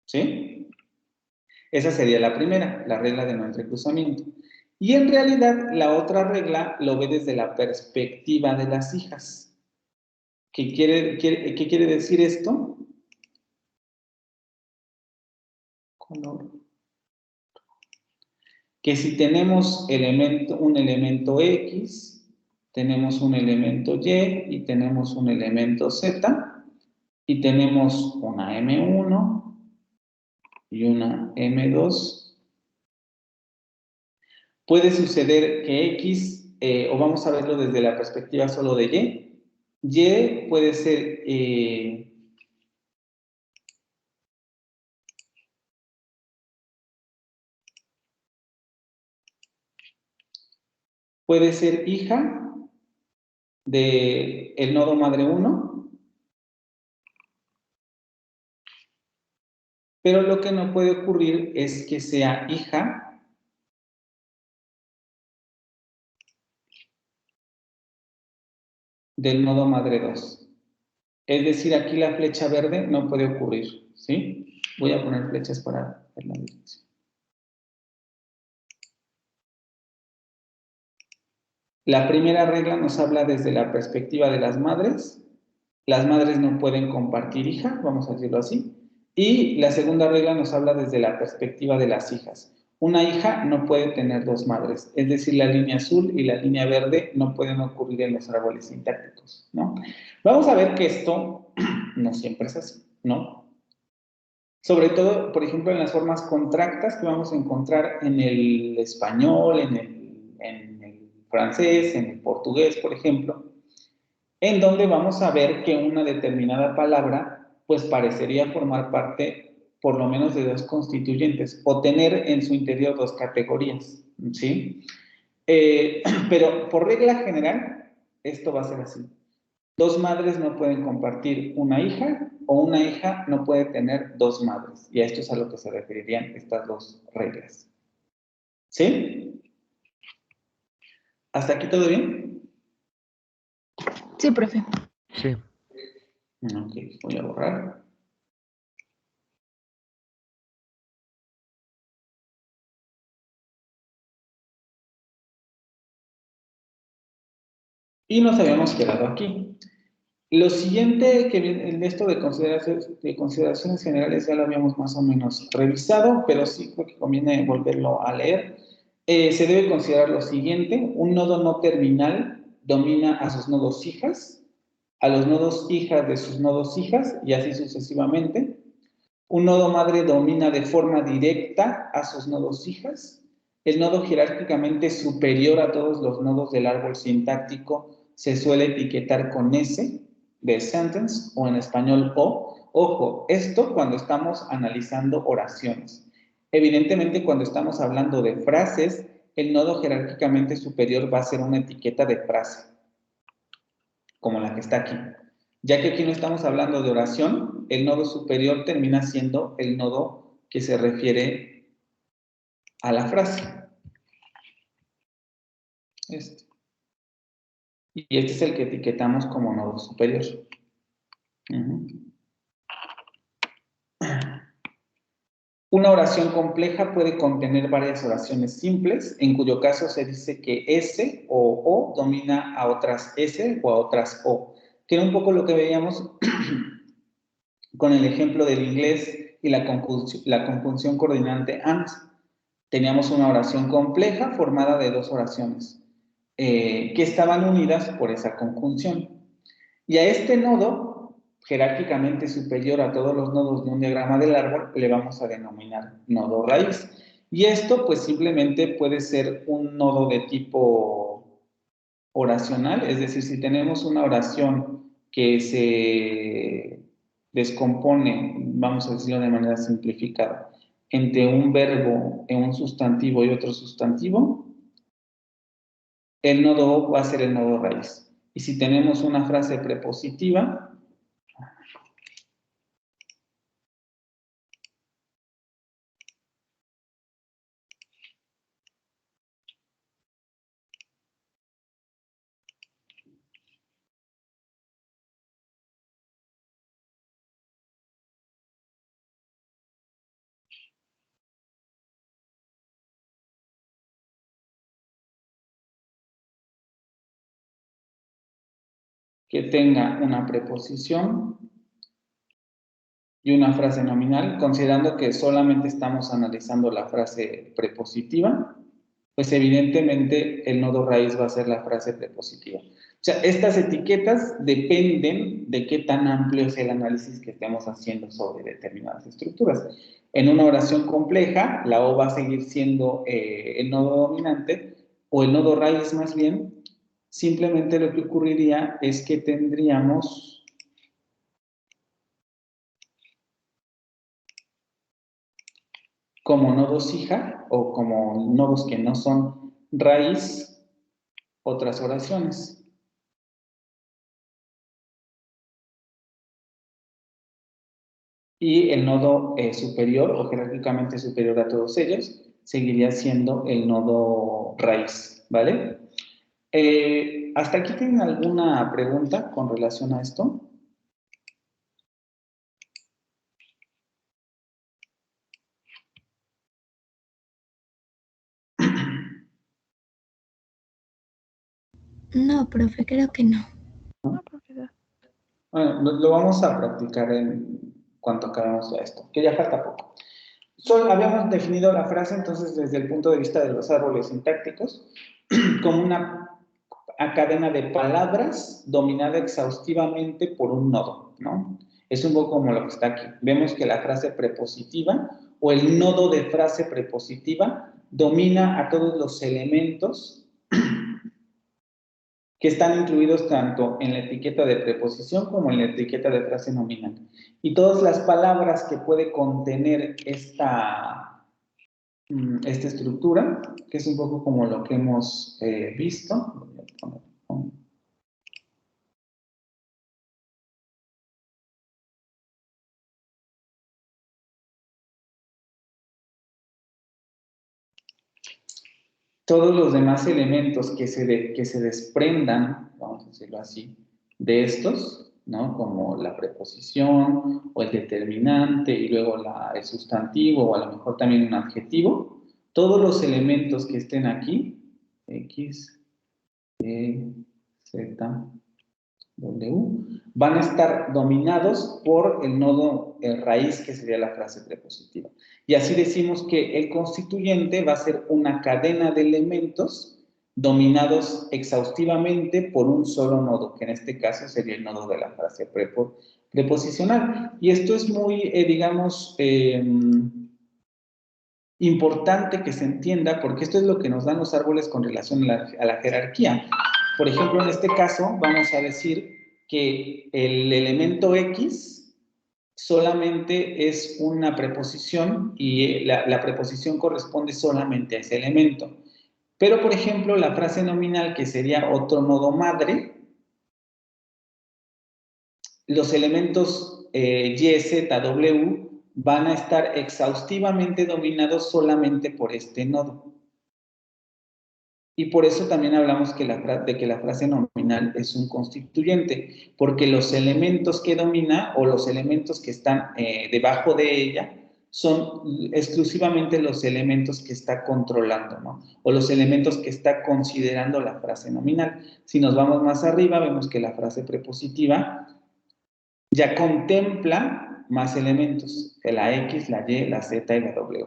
¿Sí? Esa sería la primera, la regla de no entrecruzamiento. Y en realidad, la otra regla lo ve desde la perspectiva de las hijas. ¿Qué quiere decir esto? Color. Que si tenemos un elemento X, tenemos un elemento Y y tenemos un elemento Z, y tenemos una M1 y una M2, puede suceder que X, o vamos a verlo desde la perspectiva solo de Y puede ser hija del nodo madre 1, pero lo que no puede ocurrir es que sea hija del nodo madre 2. Es decir, aquí la flecha verde no puede ocurrir, ¿sí? Voy a poner flechas para ver la dirección. La primera regla nos habla desde la perspectiva de las madres. Las madres no pueden compartir hija, vamos a decirlo así. Y la segunda regla nos habla desde la perspectiva de las hijas. Una hija no puede tener dos madres, es decir, la línea azul y la línea verde no pueden ocurrir en los árboles sintácticos, ¿no? Vamos a ver que esto no siempre es así, ¿no? Sobre todo, por ejemplo, en las formas contractas que vamos a encontrar en el español, en el francés, en el portugués, por ejemplo, en donde vamos a ver que una determinada palabra, pues parecería formar parte por lo menos de dos constituyentes, o tener en su interior dos categorías, ¿sí? Pero por regla general, esto va a ser así. Dos madres no pueden compartir una hija, o una hija no puede tener dos madres. Y a esto es a lo que se referirían estas dos reglas. ¿Sí? ¿Hasta aquí todo bien? Sí, profe. Sí. Ok, voy a borrar. Y nos habíamos quedado aquí. Lo siguiente que viene en esto de consideraciones generales ya lo habíamos más o menos revisado, pero sí creo que conviene volverlo a leer. Se debe considerar lo siguiente: un nodo no terminal domina a sus nodos hijas, a los nodos hijas de sus nodos hijas, y así sucesivamente. Un nodo madre domina de forma directa a sus nodos hijas. El nodo jerárquicamente superior a todos los nodos del árbol sintáctico se suele etiquetar con S de sentence, o en español O. Ojo, esto cuando estamos analizando oraciones. Evidentemente, cuando estamos hablando de frases, el nodo jerárquicamente superior va a ser una etiqueta de frase, como la que está aquí. Ya que aquí no estamos hablando de oración, el nodo superior termina siendo el nodo que se refiere a la frase. Este. Y este es el que etiquetamos como nodo superior. Una oración compleja puede contener varias oraciones simples, en cuyo caso se dice que S o O domina a otras S o a otras O, que era un poco lo que veíamos con el ejemplo del inglés y la conjunción coordinante AND. Teníamos una oración compleja formada de dos oraciones que estaban unidas por esa conjunción. Y a este nodo, jerárquicamente superior a todos los nodos de un diagrama del árbol, le vamos a denominar nodo raíz. Y esto pues simplemente puede ser un nodo de tipo oracional, es decir, si tenemos una oración que se descompone, vamos a decirlo de manera simplificada, entre un verbo, un sustantivo y otro sustantivo, el nodo O va a ser el nodo raíz. Y si tenemos una frase prepositiva, que tenga una preposición y una frase nominal, considerando que solamente estamos analizando la frase prepositiva, pues evidentemente el nodo raíz va a ser la frase prepositiva. O sea, estas etiquetas dependen de qué tan amplio es el análisis que estemos haciendo sobre determinadas estructuras. En una oración compleja, la O va a seguir siendo el nodo dominante, o el nodo raíz más bien. Simplemente lo que ocurriría es que tendríamos como nodos hija o como nodos que no son raíz otras oraciones. Y el nodo superior o jerárquicamente superior a todos ellos seguiría siendo el nodo raíz, ¿vale? ¿Hasta aquí tienen alguna pregunta con relación a esto? No, profe, creo que no. No, profesor. Bueno, lo vamos a practicar en cuanto acabemos ya esto, que ya falta poco. Habíamos definido la frase entonces desde el punto de vista de los árboles sintácticos como una cadena de palabras dominada exhaustivamente por un nodo, ¿no? Es un poco como lo que está aquí. Vemos que la frase prepositiva o el nodo de frase prepositiva domina a todos los elementos que están incluidos tanto en la etiqueta de preposición como en la etiqueta de frase nominal. Y todas las palabras que puede contener esta estructura, que es un poco como lo que hemos visto. Todos los demás elementos que se desprendan, vamos a decirlo así, de estos, ¿no? Como la preposición o el determinante y luego el sustantivo o a lo mejor también un adjetivo, todos los elementos que estén aquí, X, Y, Z, W, van a estar dominados por el nodo raíz, que sería la frase prepositiva. Y así decimos que el constituyente va a ser una cadena de elementos dominados exhaustivamente por un solo nodo, que en este caso sería el nodo de la frase preposicional. Y esto es muy, digamos, importante que se entienda, porque esto es lo que nos dan los árboles con relación a la jerarquía. Por ejemplo, en este caso, vamos a decir que el elemento X solamente es una preposición y la preposición corresponde solamente a ese elemento. Pero, por ejemplo, la frase nominal, que sería otro nodo madre, los elementos Y, Z, W van a estar exhaustivamente dominados solamente por este nodo. Y por eso también hablamos de que la frase nominal es un constituyente, porque los elementos que domina o los elementos que están debajo de ella son exclusivamente los elementos que está controlando, ¿no? O los elementos que está considerando la frase nominal. Si nos vamos más arriba, vemos que la frase prepositiva ya contempla más elementos, la X, la Y, la Z y la W.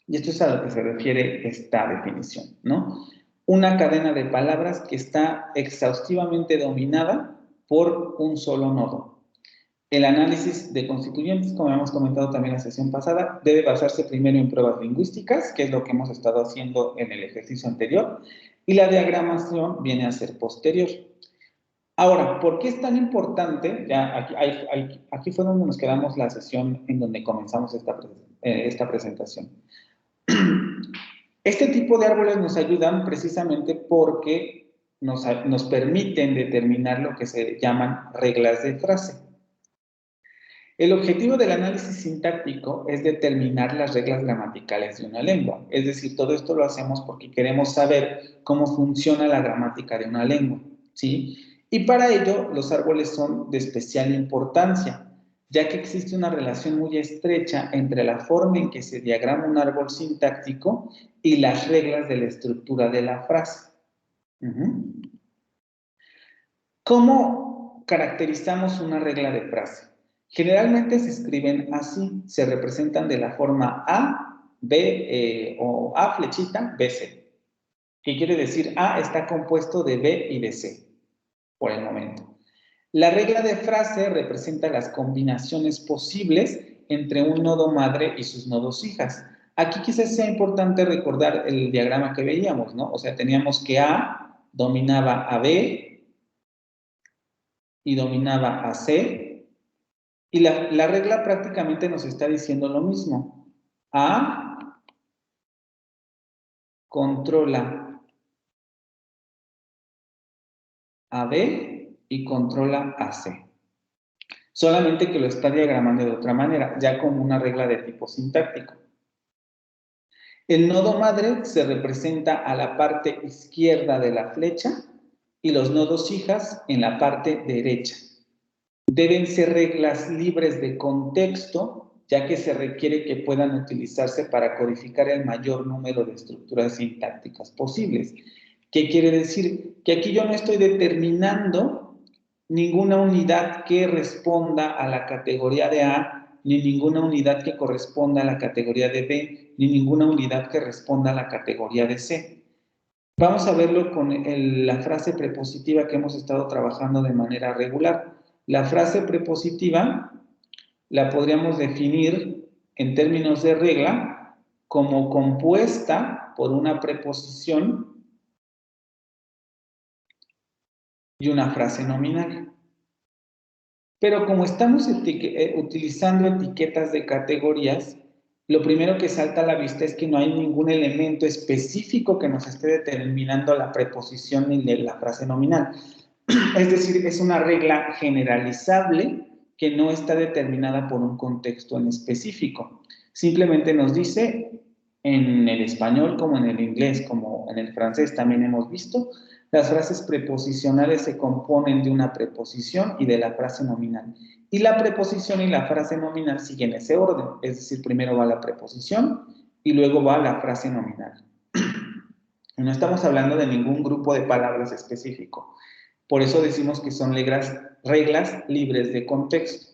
Y esto es a lo que se refiere esta definición, ¿no? Una cadena de palabras que está exhaustivamente dominada por un solo nodo. El análisis de constituyentes, como hemos comentado también en la sesión pasada, debe basarse primero en pruebas lingüísticas, que es lo que hemos estado haciendo en el ejercicio anterior, y la diagramación viene a ser posterior. Ahora, ¿por qué es tan importante? Ya aquí fue donde nos quedamos la sesión en donde comenzamos esta presentación. Este tipo de árboles nos ayudan precisamente porque nos permiten determinar lo que se llaman reglas de frase. El objetivo del análisis sintáctico es determinar las reglas gramaticales de una lengua. Es decir, todo esto lo hacemos porque queremos saber cómo funciona la gramática de una lengua, ¿sí? Y para ello, los árboles son de especial importancia, ya que existe una relación muy estrecha entre la forma en que se diagrama un árbol sintáctico y las reglas de la estructura de la frase. ¿Cómo caracterizamos una regla de frase? Generalmente se escriben así, se representan de la forma A, B o A flechita, BC. ¿Qué quiere decir? A está compuesto de B y de C, por el momento. La regla de frase representa las combinaciones posibles entre un nodo madre y sus nodos hijas. Aquí quizás sea importante recordar el diagrama que veíamos, ¿no? O sea, teníamos que A dominaba a B y dominaba a C. Y la regla prácticamente nos está diciendo lo mismo. A controla a B y controla a C. Solamente que lo está diagramando de otra manera, ya como una regla de tipo sintáctico. El nodo madre se representa a la parte izquierda de la flecha y los nodos hijas en la parte derecha. Deben ser reglas libres de contexto, ya que se requiere que puedan utilizarse para codificar el mayor número de estructuras sintácticas posibles. ¿Qué quiere decir? Que aquí yo no estoy determinando ninguna unidad que responda a la categoría de A, ni ninguna unidad que corresponda a la categoría de B, ni ninguna unidad que responda a la categoría de C. Vamos a verlo con la frase prepositiva que hemos estado trabajando de manera regular. La frase prepositiva la podríamos definir en términos de regla como compuesta por una preposición y una frase nominal. Pero como estamos utilizando etiquetas de categorías, lo primero que salta a la vista es que no hay ningún elemento específico que nos esté determinando la preposición ni la frase nominal. Es decir, es una regla generalizable que no está determinada por un contexto en específico. Simplemente nos dice, en el español como en el inglés, como en el francés también hemos visto, las frases preposicionales se componen de una preposición y de la frase nominal. Y la preposición y la frase nominal siguen ese orden, es decir, primero va la preposición y luego va la frase nominal. No estamos hablando de ningún grupo de palabras específico. Por eso decimos que son reglas libres de contexto.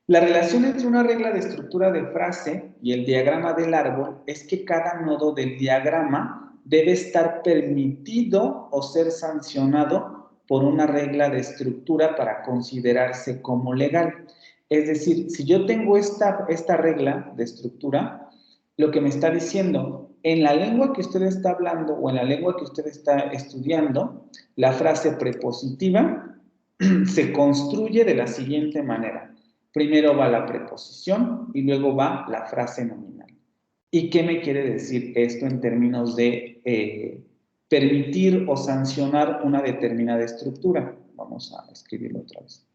La relación entre una regla de estructura de frase y el diagrama del árbol es que cada nodo del diagrama debe estar permitido o ser sancionado por una regla de estructura para considerarse como legal. Es decir, si yo tengo esta regla de estructura, lo que me está diciendo, en la lengua que usted está hablando o en la lengua que usted está estudiando, la frase prepositiva se construye de la siguiente manera. Primero va la preposición y luego va la frase nominal. ¿Y qué me quiere decir esto en términos de permitir o sancionar una determinada estructura? Vamos a escribirlo otra vez.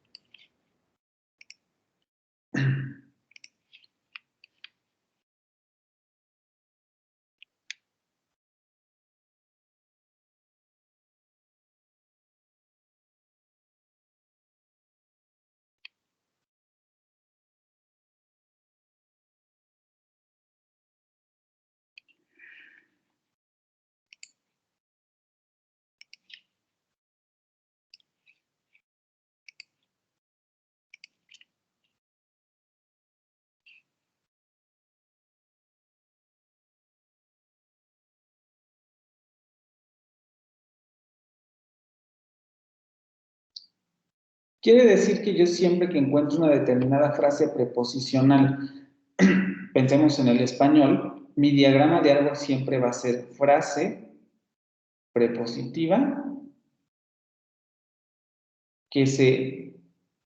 Quiere decir que yo siempre que encuentro una determinada frase preposicional, pensemos en el español, mi diagrama de árbol siempre va a ser frase prepositiva que se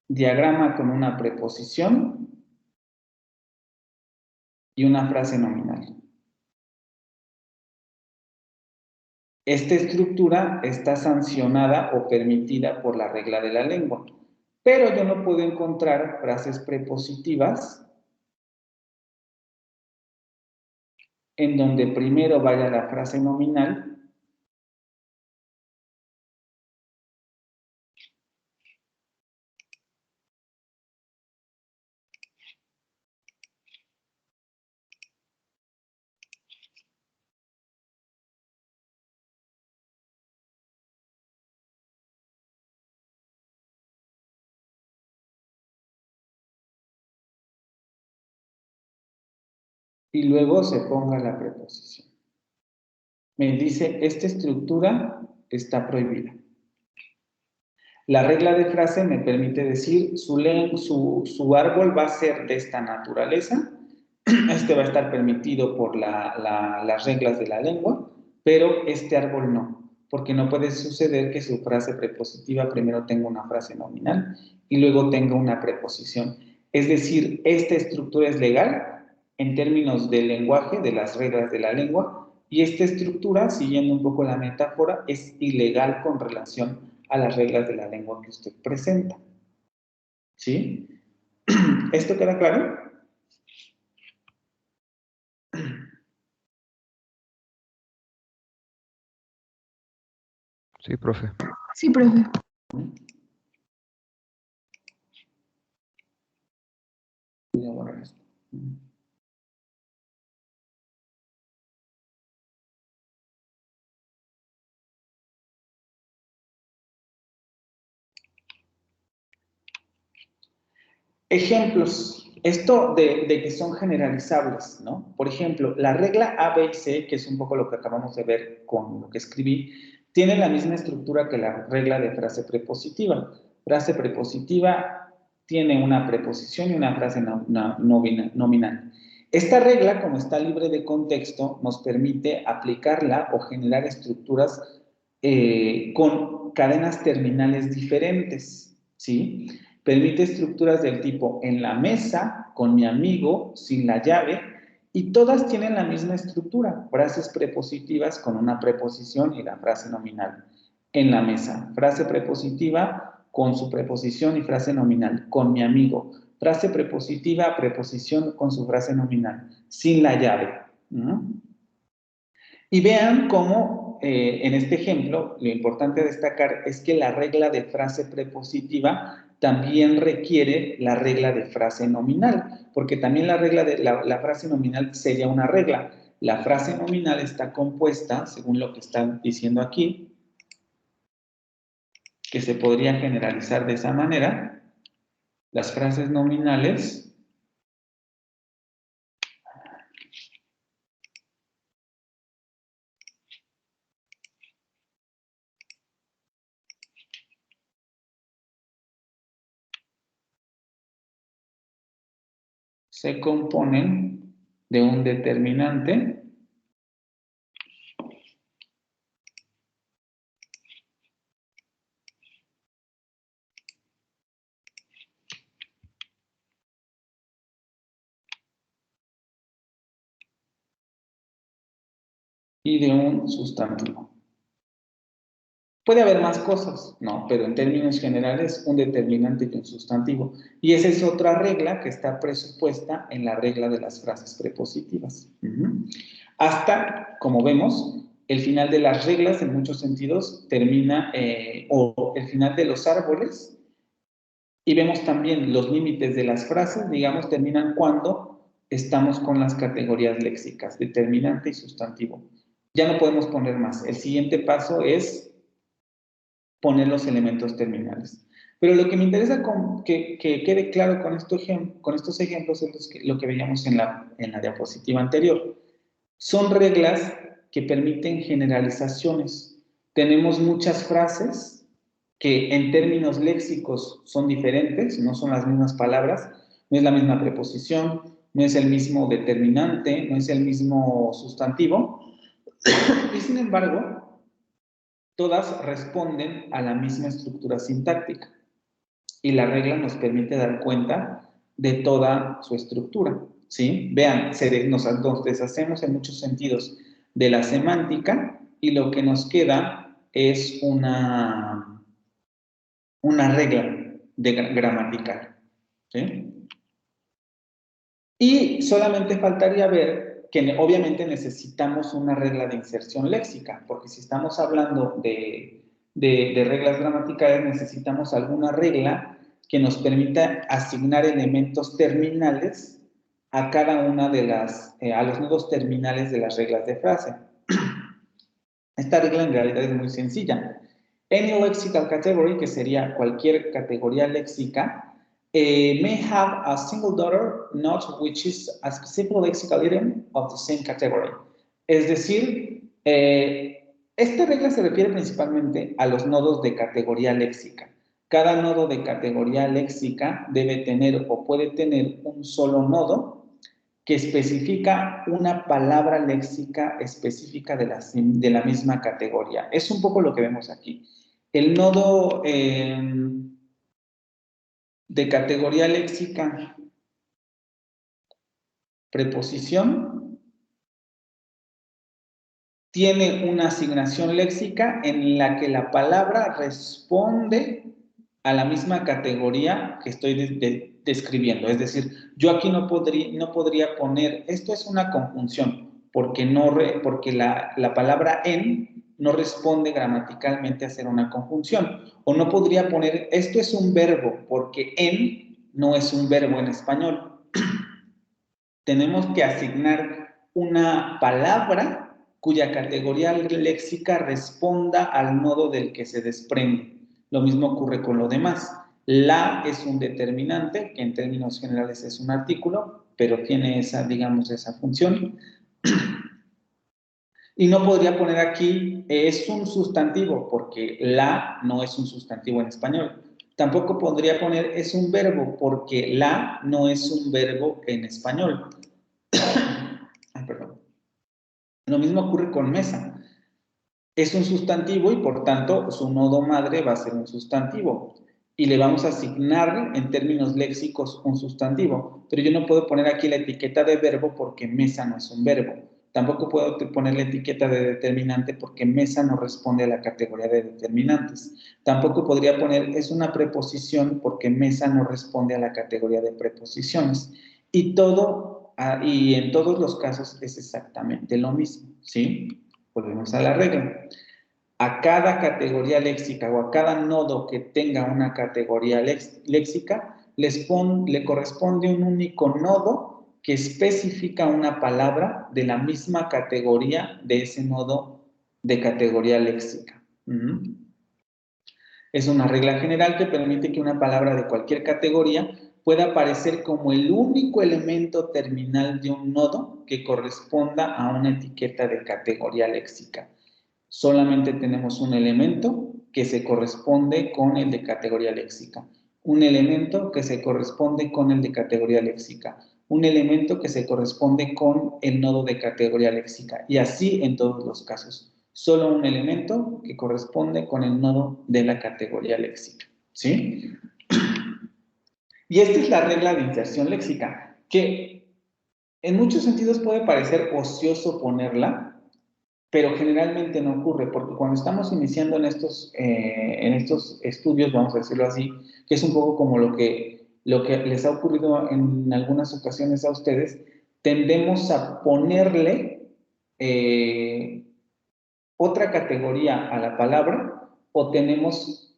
diagrama con una preposición y una frase nominal. Esta estructura está sancionada o permitida por la regla de la lengua, pero yo no puedo encontrar frases prepositivas en donde primero vaya la frase nominal y luego se ponga la preposición. Me dice, esta estructura está prohibida. La regla de frase me permite decir, su árbol va a ser de esta naturaleza, este va a estar permitido por las reglas de la lengua, pero este árbol no, porque no puede suceder que su frase prepositiva primero tenga una frase nominal y luego tenga una preposición. Es decir, esta estructura es legal en términos del lenguaje, de las reglas de la lengua, y esta estructura, siguiendo un poco la metáfora, es ilegal con relación a las reglas de la lengua que usted presenta. ¿Sí? ¿Esto queda claro? Sí, profe. Sí, profe. Voy a borrar esto. Ejemplos. Esto de que son generalizables, ¿no? Por ejemplo, la regla A, B y C, que es un poco lo que acabamos de ver con lo que escribí, tiene la misma estructura que la regla de frase prepositiva. Frase prepositiva tiene una preposición y una frase nominal. Esta regla, como está libre de contexto, nos permite aplicarla o generar estructuras con cadenas terminales diferentes, ¿sí? Permite estructuras del tipo en la mesa, con mi amigo, sin la llave, y todas tienen la misma estructura, frases prepositivas con una preposición y la frase nominal. En la mesa, frase prepositiva con su preposición y frase nominal, con mi amigo. Frase prepositiva, preposición con su frase nominal, sin la llave. ¿No? Y vean cómo en este ejemplo, lo importante destacar es que la regla de frase prepositiva también requiere la regla de frase nominal, porque también la regla de la frase nominal sería una regla. La frase nominal está compuesta, según lo que están diciendo aquí, que se podría generalizar de esa manera. Las frases nominales se componen de un determinante y de un sustantivo. Puede haber más cosas, ¿no? Pero en términos generales, un determinante y un sustantivo. Y esa es otra regla que está presupuesta en la regla de las frases prepositivas. Hasta, como vemos, el final de las reglas, en muchos sentidos, termina, o el final de los árboles, y vemos también los límites de las frases, digamos, terminan cuando estamos con las categorías léxicas, determinante y sustantivo. Ya no podemos poner más. El siguiente paso es poner los elementos terminales. Pero lo que me interesa que quede claro con estos ejemplos es lo que veíamos en la diapositiva anterior. Son reglas que permiten generalizaciones. Tenemos muchas frases que en términos léxicos son diferentes, no son las mismas palabras, no es la misma preposición, no es el mismo determinante, no es el mismo sustantivo, y sin embargo, todas responden a la misma estructura sintáctica. Y la regla nos permite dar cuenta de toda su estructura, ¿sí? Vean, nos deshacemos en muchos sentidos de la semántica y lo que nos queda es una regla gramatical. ¿Sí? Y solamente faltaría ver que obviamente necesitamos una regla de inserción léxica, porque si estamos hablando de reglas gramaticales, necesitamos alguna regla que nos permita asignar elementos terminales a cada una de a los nudos terminales de las reglas de frase. Esta regla en realidad es muy sencilla. Any lexical category, que sería cualquier categoría léxica, may have a single daughter node which is a specific lexical item of the same category. Es decir, esta regla se refiere principalmente a los nodos de categoría léxica. Cada nodo de categoría léxica debe tener o puede tener un solo nodo que especifica una palabra léxica específica de la misma categoría. Es un poco lo que vemos aquí. El nodo de categoría léxica preposición tiene una asignación léxica en la que la palabra responde a la misma categoría que estoy describiendo. Es decir, yo aquí no podría poner, esto es una conjunción, porque la palabra en no responde gramaticalmente a ser una conjunción. O no podría poner, esto es un verbo, porque en no es un verbo en español. Tenemos que asignar una palabra cuya categoría léxica responda al nodo del que se desprende. Lo mismo ocurre con lo demás. La es un determinante, que en términos generales es un artículo, pero tiene esa, digamos, esa función. Y no podría poner aquí, es un sustantivo, porque la no es un sustantivo en español. Tampoco podría poner, es un verbo, porque la no es un verbo en español. Ay, perdón. Lo mismo ocurre con mesa. Es un sustantivo y por tanto su nodo madre va a ser un sustantivo. Y le vamos a asignar en términos léxicos un sustantivo. Pero yo no puedo poner aquí la etiqueta de verbo porque mesa no es un verbo. Tampoco puedo poner la etiqueta de determinante porque mesa no responde a la categoría de determinantes. Tampoco podría poner es una preposición porque mesa no responde a la categoría de preposiciones. Y en todos los casos es exactamente lo mismo, ¿sí? Volvemos a la regla. A cada categoría léxica o a cada nodo que tenga una categoría léxica, le corresponde un único nodo que especifica una palabra de la misma categoría de ese nodo de categoría léxica. Es una regla general que permite que una palabra de cualquier categoría pueda aparecer como el único elemento terminal de un nodo que corresponda a una etiqueta de categoría léxica. Solamente tenemos un elemento que se corresponde con el de categoría léxica, un elemento que se corresponde con el de categoría léxica, un elemento que se corresponde con el nodo de categoría léxica, y así en todos los casos. Solo un elemento que corresponde con el nodo de la categoría léxica, ¿sí? Y esta es la regla de inserción léxica, que en muchos sentidos puede parecer ocioso ponerla, pero generalmente no ocurre, porque cuando estamos iniciando en estos estudios, vamos a decirlo así, que es un poco como lo que les ha ocurrido en algunas ocasiones a ustedes, tendemos a ponerle otra categoría a la palabra o tendemos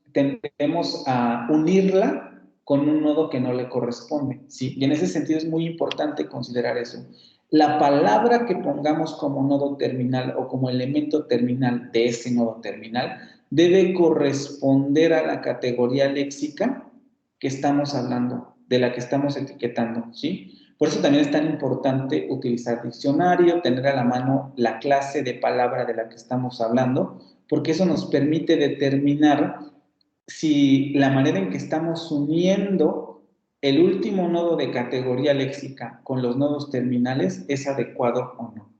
a unirla con un nodo que no le corresponde, ¿sí? Y en ese sentido es muy importante considerar eso. La palabra que pongamos como nodo terminal o como elemento terminal de ese nodo terminal debe corresponder a la categoría léxica que estamos hablando, de la que estamos etiquetando, ¿sí? Por eso también es tan importante utilizar diccionario, tener a la mano la clase de palabra de la que estamos hablando, porque eso nos permite determinar si la manera en que estamos uniendo el último nodo de categoría léxica con los nodos terminales es adecuado o no.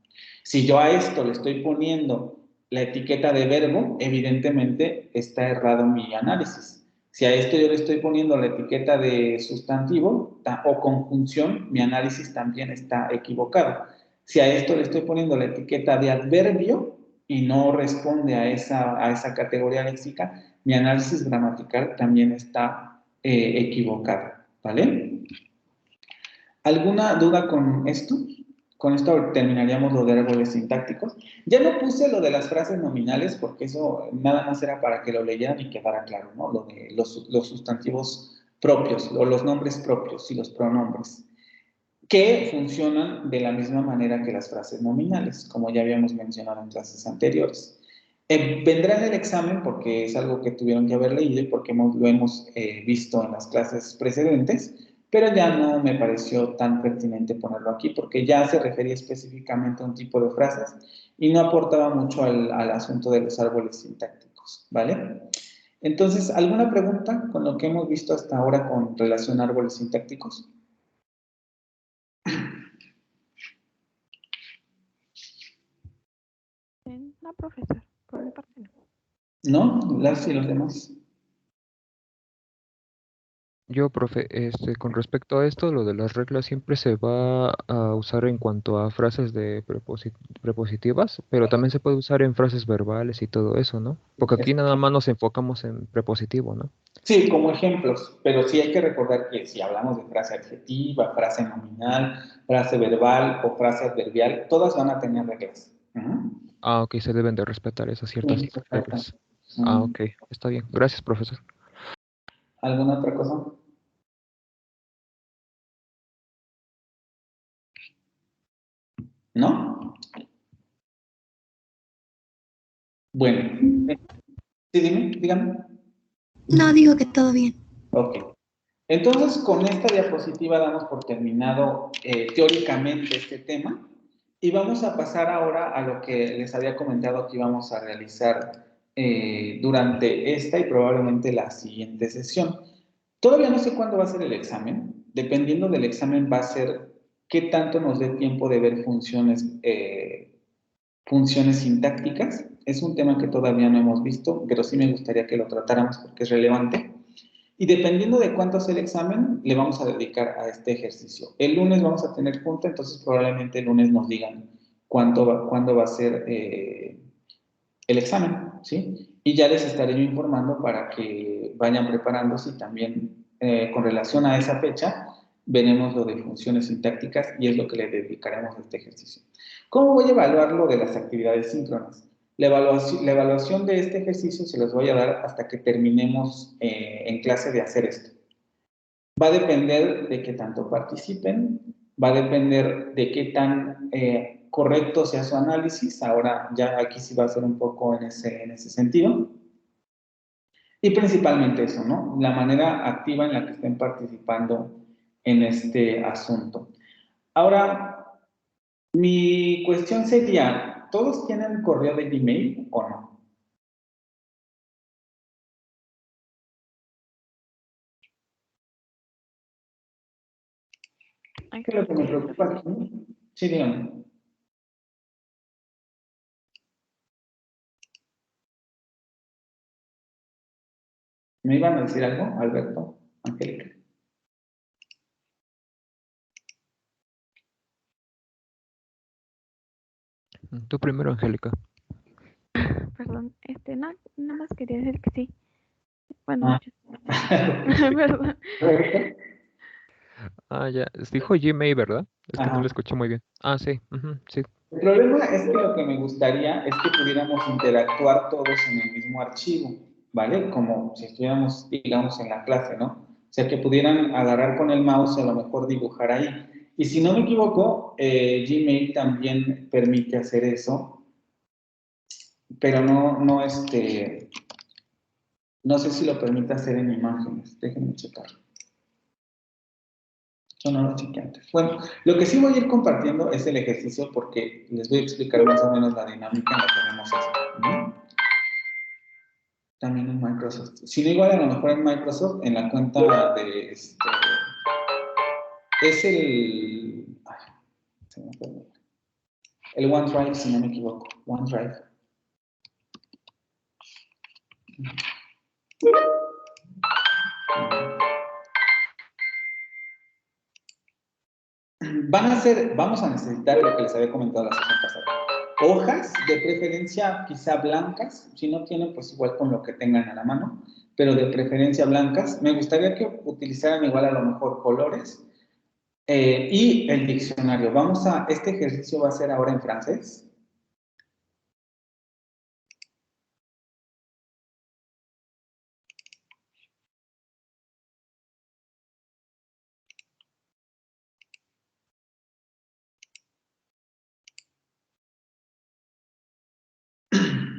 Si yo a esto le estoy poniendo la etiqueta de verbo, evidentemente está errado mi análisis. Si a esto yo le estoy poniendo la etiqueta de sustantivo o conjunción, mi análisis también está equivocado. Si a esto le estoy poniendo la etiqueta de adverbio, y no responde a esa categoría léxica, mi análisis gramatical también está equivocado, ¿vale? ¿Alguna duda con esto? Con esto terminaríamos lo de árboles sintácticos. Ya no puse lo de las frases nominales porque eso nada más era para que lo leyeran y quedara claro, ¿no? Lo de los sustantivos propios, o los nombres propios y los pronombres, que funcionan de la misma manera que las frases nominales, como ya habíamos mencionado en clases anteriores. Vendrá en el examen porque es algo que tuvieron que haber leído y porque lo hemos visto en las clases precedentes, pero ya no me pareció tan pertinente ponerlo aquí porque ya se refería específicamente a un tipo de frases y no aportaba mucho al asunto de los árboles sintácticos, ¿vale? Entonces, ¿alguna pregunta con lo que hemos visto hasta ahora con relación a árboles sintácticos? No, profesor, por mi parte no. ¿No? Las y los demás. Yo, profe, con respecto a esto, lo de las reglas siempre se va a usar en cuanto a frases de prepositivas, pero también se puede usar en frases verbales y todo eso, ¿no? Porque aquí nada más nos enfocamos en prepositivo, ¿no? Sí, como ejemplos, pero sí hay que recordar que si hablamos de frase adjetiva, frase nominal, frase verbal o frase adverbial, todas van a tener reglas. Ujú. Ah, ok, se deben de respetar esas ciertas Sí, exacto. reglas. Ah, ok, está bien. Gracias, profesor. ¿Alguna otra cosa? ¿No? Bueno. Sí, dígame. No, digo que todo bien. Ok. Entonces, con esta diapositiva damos por terminado teóricamente este tema y vamos a pasar ahora a lo que les había comentado que íbamos a realizar durante esta y probablemente la siguiente sesión. Todavía no sé cuándo va a ser el examen. Dependiendo del examen va a ser qué tanto nos dé tiempo de ver funciones sintácticas. Es un tema que todavía no hemos visto, pero sí me gustaría que lo tratáramos porque es relevante. Y dependiendo de cuánto sea el examen, le vamos a dedicar a este ejercicio. El lunes vamos a tener junta, entonces probablemente el lunes nos digan cuándo va a ser el examen, ¿sí? Y ya les estaré yo informando para que vayan preparándose y también con relación a esa fecha veremos lo de funciones sintácticas y es lo que le dedicaremos a este ejercicio. ¿Cómo voy a evaluar lo de las actividades síncronas? La evaluación de este ejercicio se los voy a dar hasta que terminemos en clase de hacer esto. Va a depender de qué tanto participen, va a depender de qué tan correcto sea su análisis. Ahora ya aquí sí va a ser un poco en ese sentido. Y principalmente eso, ¿no? La manera activa en la que estén participando en este asunto. Ahora, mi cuestión sería, ¿todos tienen correo de Gmail o no? ¿Qué es lo que me preocupa aquí? Sí, díganme. ¿Me iban a decir algo, Alberto, Angélica? Tú primero, Angélica. Perdón, nada más quería decir que sí. Bueno, perdón. Ah, ya. Dijo Gmail, ¿verdad? Es que no lo Ajá. escuché muy bien. Ah, sí. Sí. El problema es que lo que me gustaría es que pudiéramos interactuar todos en el mismo archivo, ¿vale? Como si estuviéramos, digamos, en la clase, ¿no? O sea, que pudieran agarrar con el mouse y a lo mejor dibujar ahí. Y si no me equivoco, Gmail también permite hacer eso, pero no sé si lo permite hacer en imágenes. Déjenme checar. Yo no lo chequeé antes. Bueno, lo que sí voy a ir compartiendo es el ejercicio porque les voy a explicar más o menos la dinámica en la que vemos esto, ¿no? También en Microsoft. Si no igual, a lo mejor en Microsoft, en la cuenta de es el, ay, se me fue el OneDrive, si no me equivoco, OneDrive. vamos a necesitar lo que les había comentado la sesión pasada. Hojas, de preferencia quizá blancas, si no tienen, pues igual con lo que tengan a la mano, pero de preferencia blancas. Me gustaría que utilizaran igual a lo mejor colores y el diccionario. Este ejercicio va a ser ahora en francés.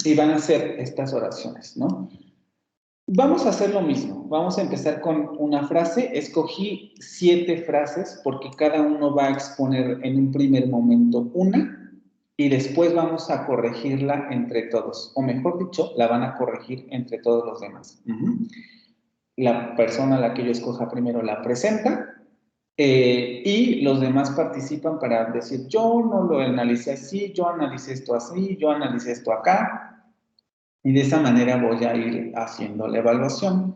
Y van a hacer estas oraciones, ¿no? Vamos a hacer lo mismo. Vamos a empezar con una frase. Escogí 7 frases porque cada uno va a exponer en un primer momento una y después vamos a corregirla entre todos. O mejor dicho, la van a corregir entre todos los demás. La persona a la que yo escoja primero la presenta y los demás participan para decir, yo no lo analicé así, yo analicé esto así, yo analicé esto acá. Y de esa manera voy a ir haciendo la evaluación.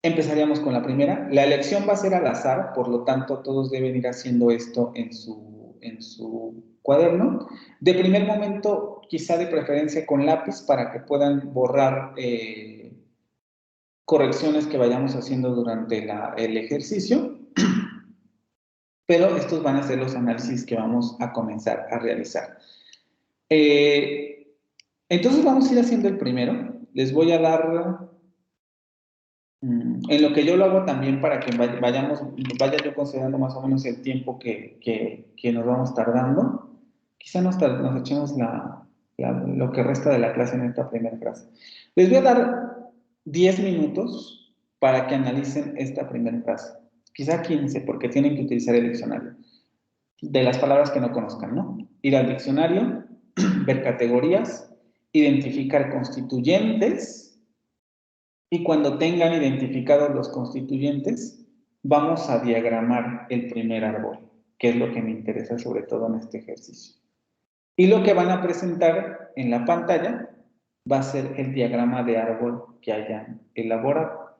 Empezaríamos con la primera. La elección va a ser al azar, por lo tanto, todos deben ir haciendo esto en su cuaderno. De primer momento, quizá de preferencia con lápiz, para que puedan borrar correcciones que vayamos haciendo durante el ejercicio. Pero estos van a ser los análisis que vamos a comenzar a realizar. Entonces vamos a ir haciendo el primero. Les voy a dar, en lo que yo lo hago también para que vaya yo considerando más o menos el tiempo que nos vamos tardando. Quizá nos echemos lo que resta de la clase en esta primera frase. Les voy a dar 10 minutos para que analicen esta primera frase. Quizá 15, porque tienen que utilizar el diccionario. De las palabras que no conozcan, ¿no? Ir al diccionario, ver categorías, identificar constituyentes y cuando tengan identificados los constituyentes, vamos a diagramar el primer árbol, que es lo que me interesa sobre todo en este ejercicio. Y lo que van a presentar en la pantalla va a ser el diagrama de árbol que hayan elaborado.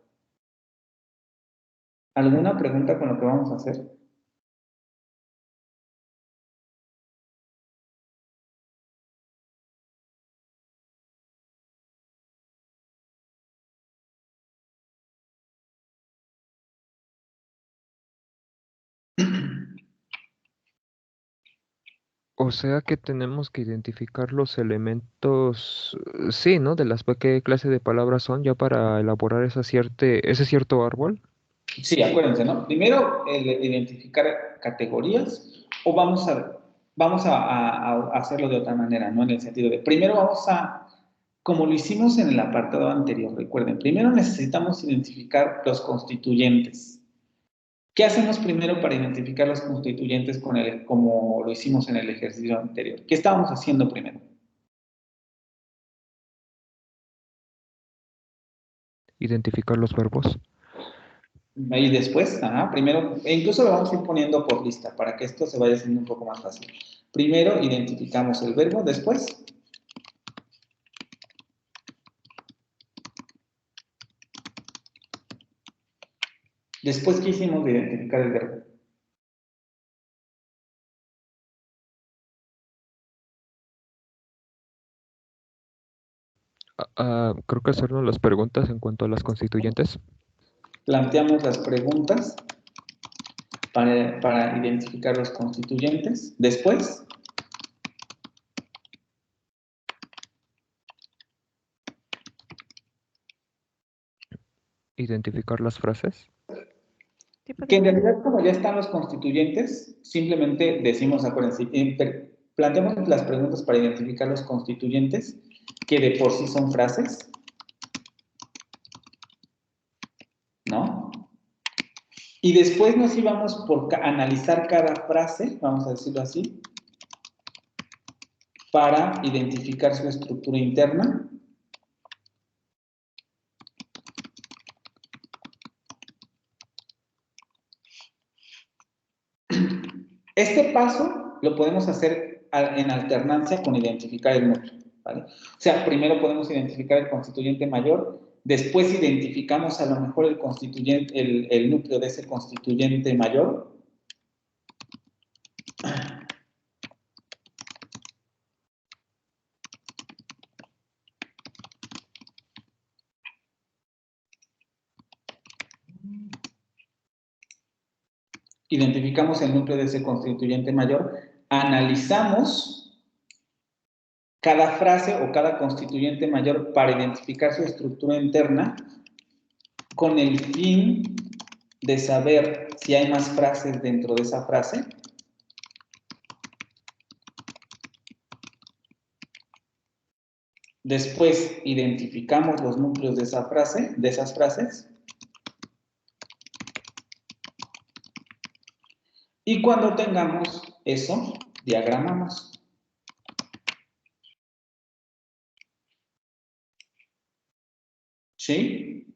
¿Alguna pregunta con lo que vamos a hacer? O sea que tenemos que identificar los elementos, sí, ¿no? De las qué clase de palabras son ya para elaborar ese cierto árbol. Sí, acuérdense, ¿no? Primero, identificar categorías o vamos a hacerlo de otra manera, ¿no? En el sentido de, primero como lo hicimos en el apartado anterior, recuerden, primero necesitamos identificar los constituyentes. ¿Qué hacemos primero para identificar los constituyentes como lo hicimos en el ejercicio anterior? ¿Qué estábamos haciendo primero? Identificar los verbos. Y después, primero, e incluso lo vamos a ir poniendo por lista para que esto se vaya haciendo un poco más fácil. Primero identificamos el verbo, después. Después, ¿qué hicimos de identificar el verbo? Creo que hacernos las preguntas en cuanto a las constituyentes. Planteamos las preguntas para identificar los constituyentes. Después. Identificar las frases. Que en realidad, como ya están los constituyentes, simplemente decimos, acuérdense, planteamos las preguntas para identificar los constituyentes, que de por sí son frases, ¿no? Y después nos íbamos por analizar cada frase, vamos a decirlo así, para identificar su estructura interna. Este paso lo podemos hacer en alternancia con identificar el núcleo, ¿vale? O sea, primero podemos identificar el constituyente mayor, después identificamos a lo mejor el núcleo de ese constituyente mayor, identificamos el núcleo de ese constituyente mayor, analizamos cada frase o cada constituyente mayor para identificar su estructura interna con el fin de saber si hay más frases dentro de esa frase. Después identificamos los núcleos de esa frase, de esas frases. Y cuando tengamos eso, diagramamos. ¿Sí?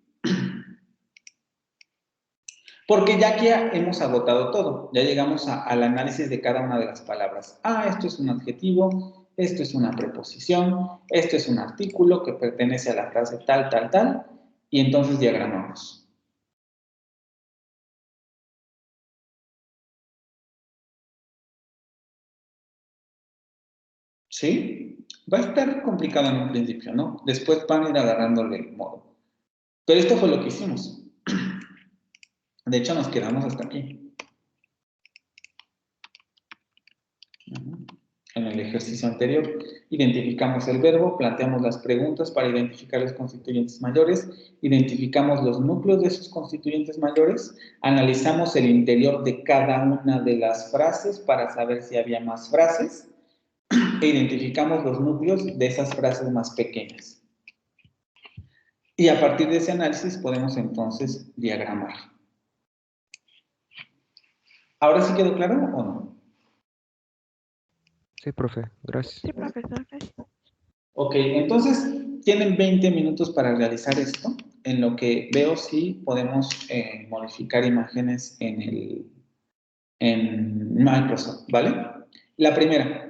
Porque ya aquí hemos agotado todo. Ya llegamos al análisis de cada una de las palabras. Ah, esto es un adjetivo, esto es una preposición, esto es un artículo que pertenece a la frase tal, tal, tal. Y entonces diagramamos. ¿Sí? Va a estar complicado en un principio, ¿no? Después van a ir agarrándole el modo. Pero esto fue lo que hicimos. De hecho, nos quedamos hasta aquí. En el ejercicio anterior, identificamos el verbo, planteamos las preguntas para identificar los constituyentes mayores, identificamos los núcleos de esos constituyentes mayores, analizamos el interior de cada una de las frases para saber si había más frases, e identificamos los núcleos de esas frases más pequeñas. Y a partir de ese análisis podemos entonces diagramar. ¿Ahora sí quedó claro o no? Sí, profe, gracias. Sí, profesor, gracias. Ok, entonces tienen 20 minutos para realizar esto, en lo que veo si podemos modificar imágenes en Microsoft, ¿vale? La primera,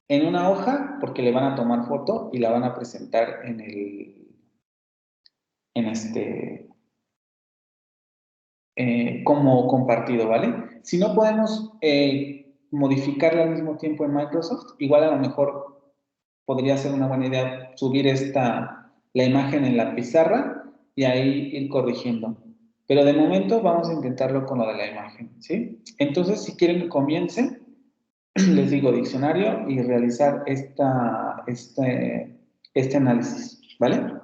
en una hoja, porque le van a tomar foto y la van a presentar como compartido, ¿vale? Si no podemos modificarla al mismo tiempo en Microsoft, igual a lo mejor podría ser una buena idea subir la imagen en la pizarra y ahí ir corrigiendo. Pero de momento vamos a intentarlo con lo de la imagen, ¿sí? Entonces, si quieren que comience, les digo diccionario y realizar este análisis, ¿vale?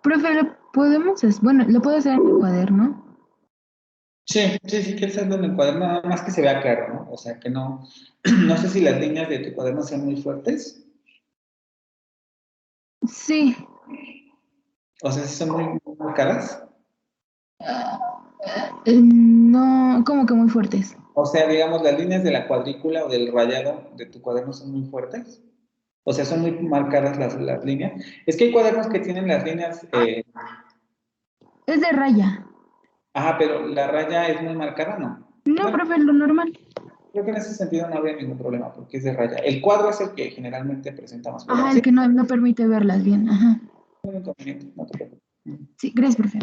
Profe, bueno, lo puedo hacer en el cuaderno. Sí, sí, sí, quieres hacerlo en el cuaderno, nada más que se vea claro, ¿no? O sea, que no, no sé si las líneas de tu cuaderno sean muy fuertes, Sí. o sea, si son muy marcadas. No, como que muy fuertes. O sea, digamos, las líneas de la cuadrícula o del rayado de tu cuaderno son muy fuertes. O sea, son muy marcadas las líneas. Es que hay cuadernos que tienen las líneas, Es de raya. pero la raya es muy marcada, ¿no? No, Bueno, profe, lo normal. creo que en ese sentido no habría ningún problema porque es de raya. El cuadro es el que generalmente presenta más Ajá, problemas. el Sí, que no permite verlas bien. Ajá. no hay inconveniente, no te preocupes. Sí, gracias, profe.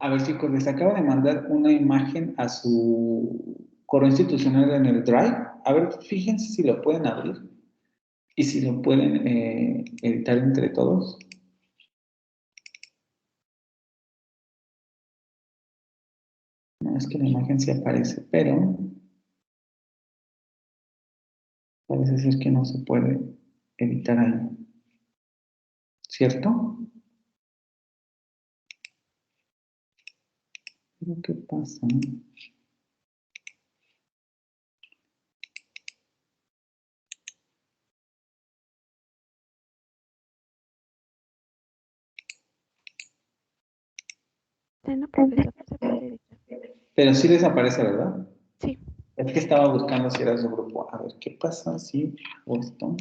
A ver, chicos, les acabo de mandar una imagen a su correo institucional en el Drive. A ver, fíjense si lo pueden abrir y si lo pueden editar entre todos. No, es que la imagen sí aparece, pero parece ser que no se puede editar ahí. ¿Cierto? ¿Pero qué pasa? No, profesor, se puede editar. Pero sí les aparece, ¿verdad? Sí. Es que estaba buscando si era su grupo. A ver, ¿qué pasa si hago esto?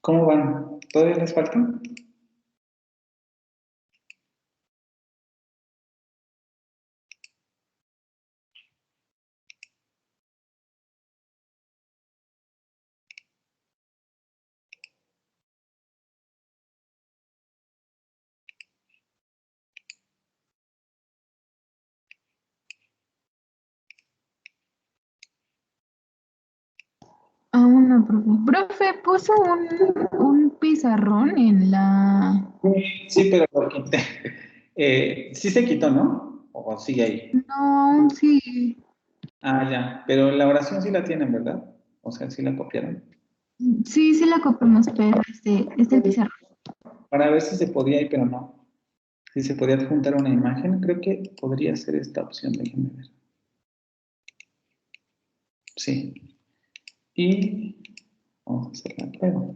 ¿Cómo van? ¿Todavía les faltan? Aún no, profe. Profe, puso un pizarrón en la... Sí, pero lo quité. Sí se quitó, ¿no? ¿O sigue ahí? No, aún sí. Ah, ya. Pero la oración sí la tienen, ¿verdad? O sea, sí la copiaron. Sí, sí la copiamos, pero el pizarrón. Para ver si se podía ir, pero no. Si se podía adjuntar una imagen, creo que podría ser esta opción. Déjenme ver. Sí. Y vamos a hacer la prueba.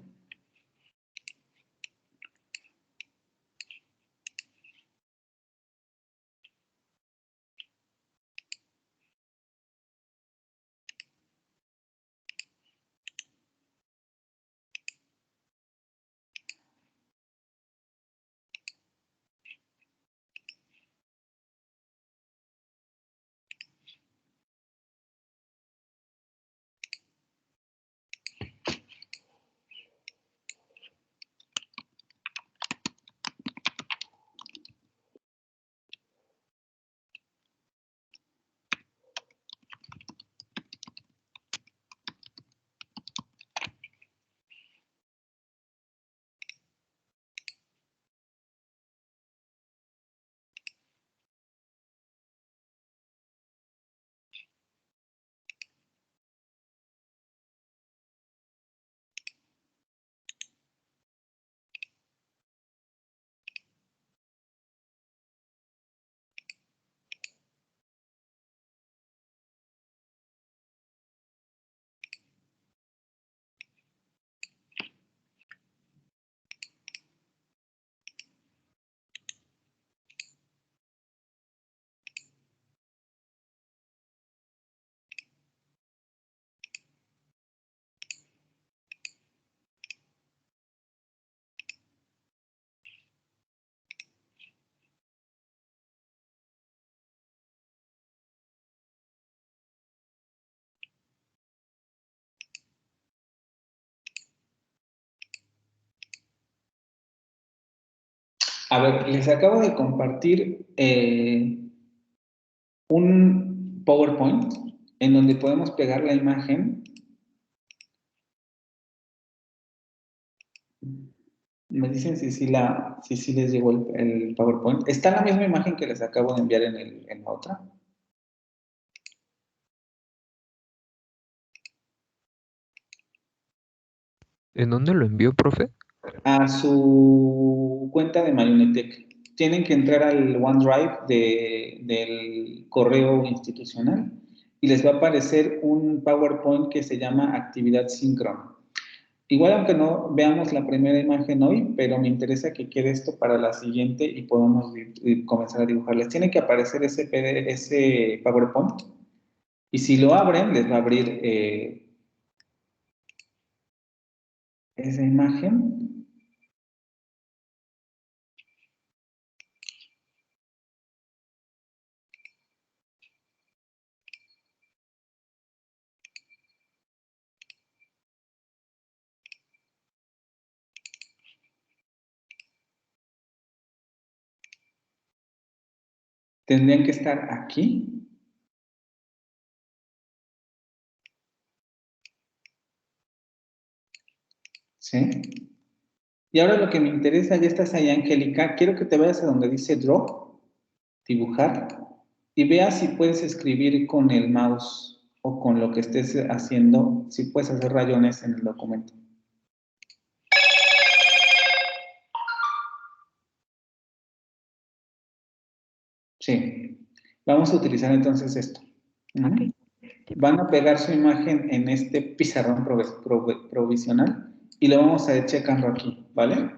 A ver, les acabo de compartir un PowerPoint en donde podemos pegar la imagen. Me dicen si sí les llegó el PowerPoint. Está la misma imagen que les acabo de enviar en la otra. ¿En dónde lo envió, profe? A su cuenta de Marionetec. Tienen que entrar al OneDrive del correo institucional y les va a aparecer un PowerPoint que se llama Actividad Síncrona. Igual aunque no veamos la primera imagen hoy, pero me interesa que quede esto para la siguiente y podamos comenzar a dibujarles. Tiene que aparecer ese PowerPoint y si lo abren, les va a abrir esa imagen. Tendrían que estar aquí. ¿Sí? Y ahora lo que me interesa, ya estás ahí, Angélica, quiero que te vayas a donde dice Draw, dibujar, y veas si puedes escribir con el mouse o con lo que estés haciendo, si puedes hacer rayones en el documento. Sí. Vamos a utilizar entonces esto. Ok. Van a pegar su imagen en este pizarrón provisional y lo vamos a ir checando aquí, ¿vale?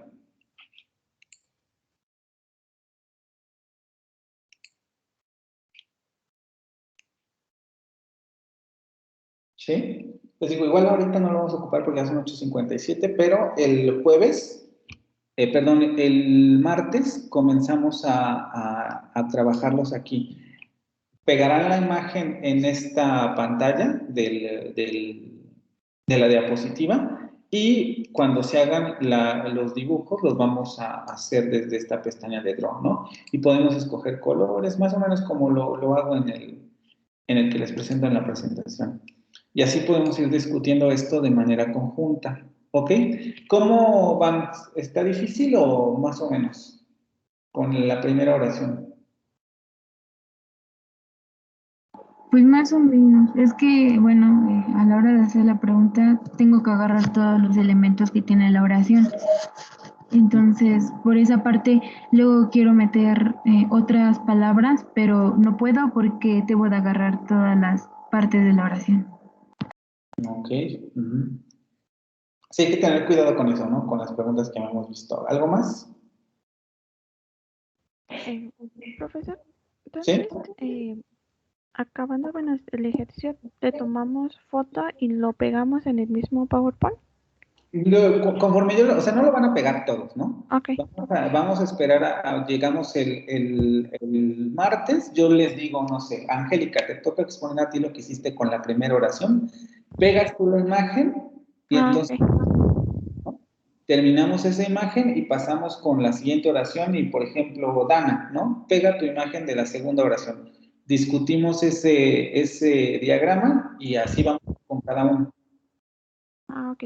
¿Sí? Pues digo, igual ahorita no lo vamos a ocupar porque ya son 8:57, pero el jueves, el martes comenzamos a trabajarlos aquí. Pegarán la imagen en esta pantalla de la diapositiva y cuando se hagan los dibujos los vamos a hacer desde esta pestaña de Draw, ¿no? Y podemos escoger colores, más o menos como lo hago en el que les presento en la presentación. Y así podemos ir discutiendo esto de manera conjunta, ¿ok? ¿Cómo van? ¿Está difícil o más o menos con la primera oración? Pues más o menos. Es que, bueno, a la hora de hacer la pregunta, tengo que agarrar todos los elementos que tiene la oración. Entonces, por esa parte, luego quiero meter otras palabras, pero no puedo porque debo de agarrar todas las partes de la oración. Ok. Sí, hay que tener cuidado con eso, ¿no? Con las preguntas que hemos visto. ¿Algo más? Profesor, entonces, ¿Sí? acabando con el ejercicio, le tomamos foto y lo pegamos en el mismo PowerPoint. Conforme o sea, no lo van a pegar todos, ¿no? Ok. Vamos a esperar llegamos el martes, yo les digo, no sé, Angélica, te toca exponer a ti lo que hiciste con la primera oración, pegas tú la imagen y entonces ¿no? Terminamos esa imagen y pasamos con la siguiente oración y, por ejemplo, Dana, ¿no? Pega tu imagen de la segunda oración. Discutimos ese diagrama y así vamos con cada uno. Ok.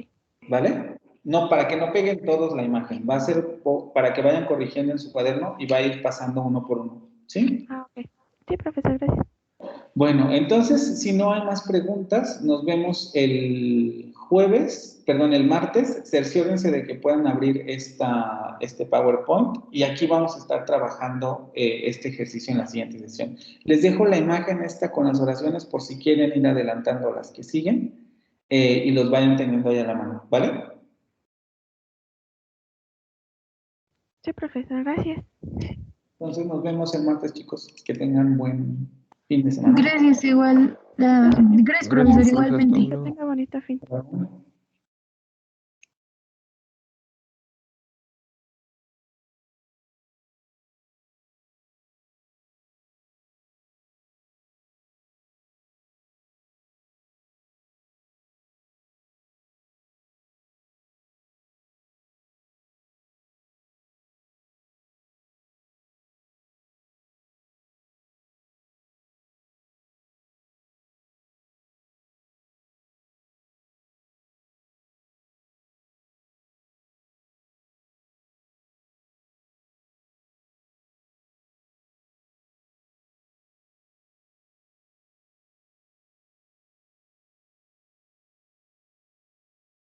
¿Vale? No, para que no peguen todos la imagen, va a ser para que vayan corrigiendo en su cuaderno y va a ir pasando uno por uno, ¿sí? Ok. Sí, profesor, gracias. Bueno, entonces, si no hay más preguntas, nos vemos el martes, cerciórense de que puedan abrir este PowerPoint y aquí vamos a estar trabajando este ejercicio en la siguiente sesión. Les dejo la imagen esta con las oraciones por si quieren ir adelantando las que siguen y los vayan teniendo ahí a la mano, ¿vale? Sí, profesor, gracias. Entonces nos vemos el martes, chicos. Que tengan buen fin de semana. Gracias, igual. Gracias, profesor, Gracias, profe, hasta igualmente. Que luego. tenga bonito fin. Hasta luego.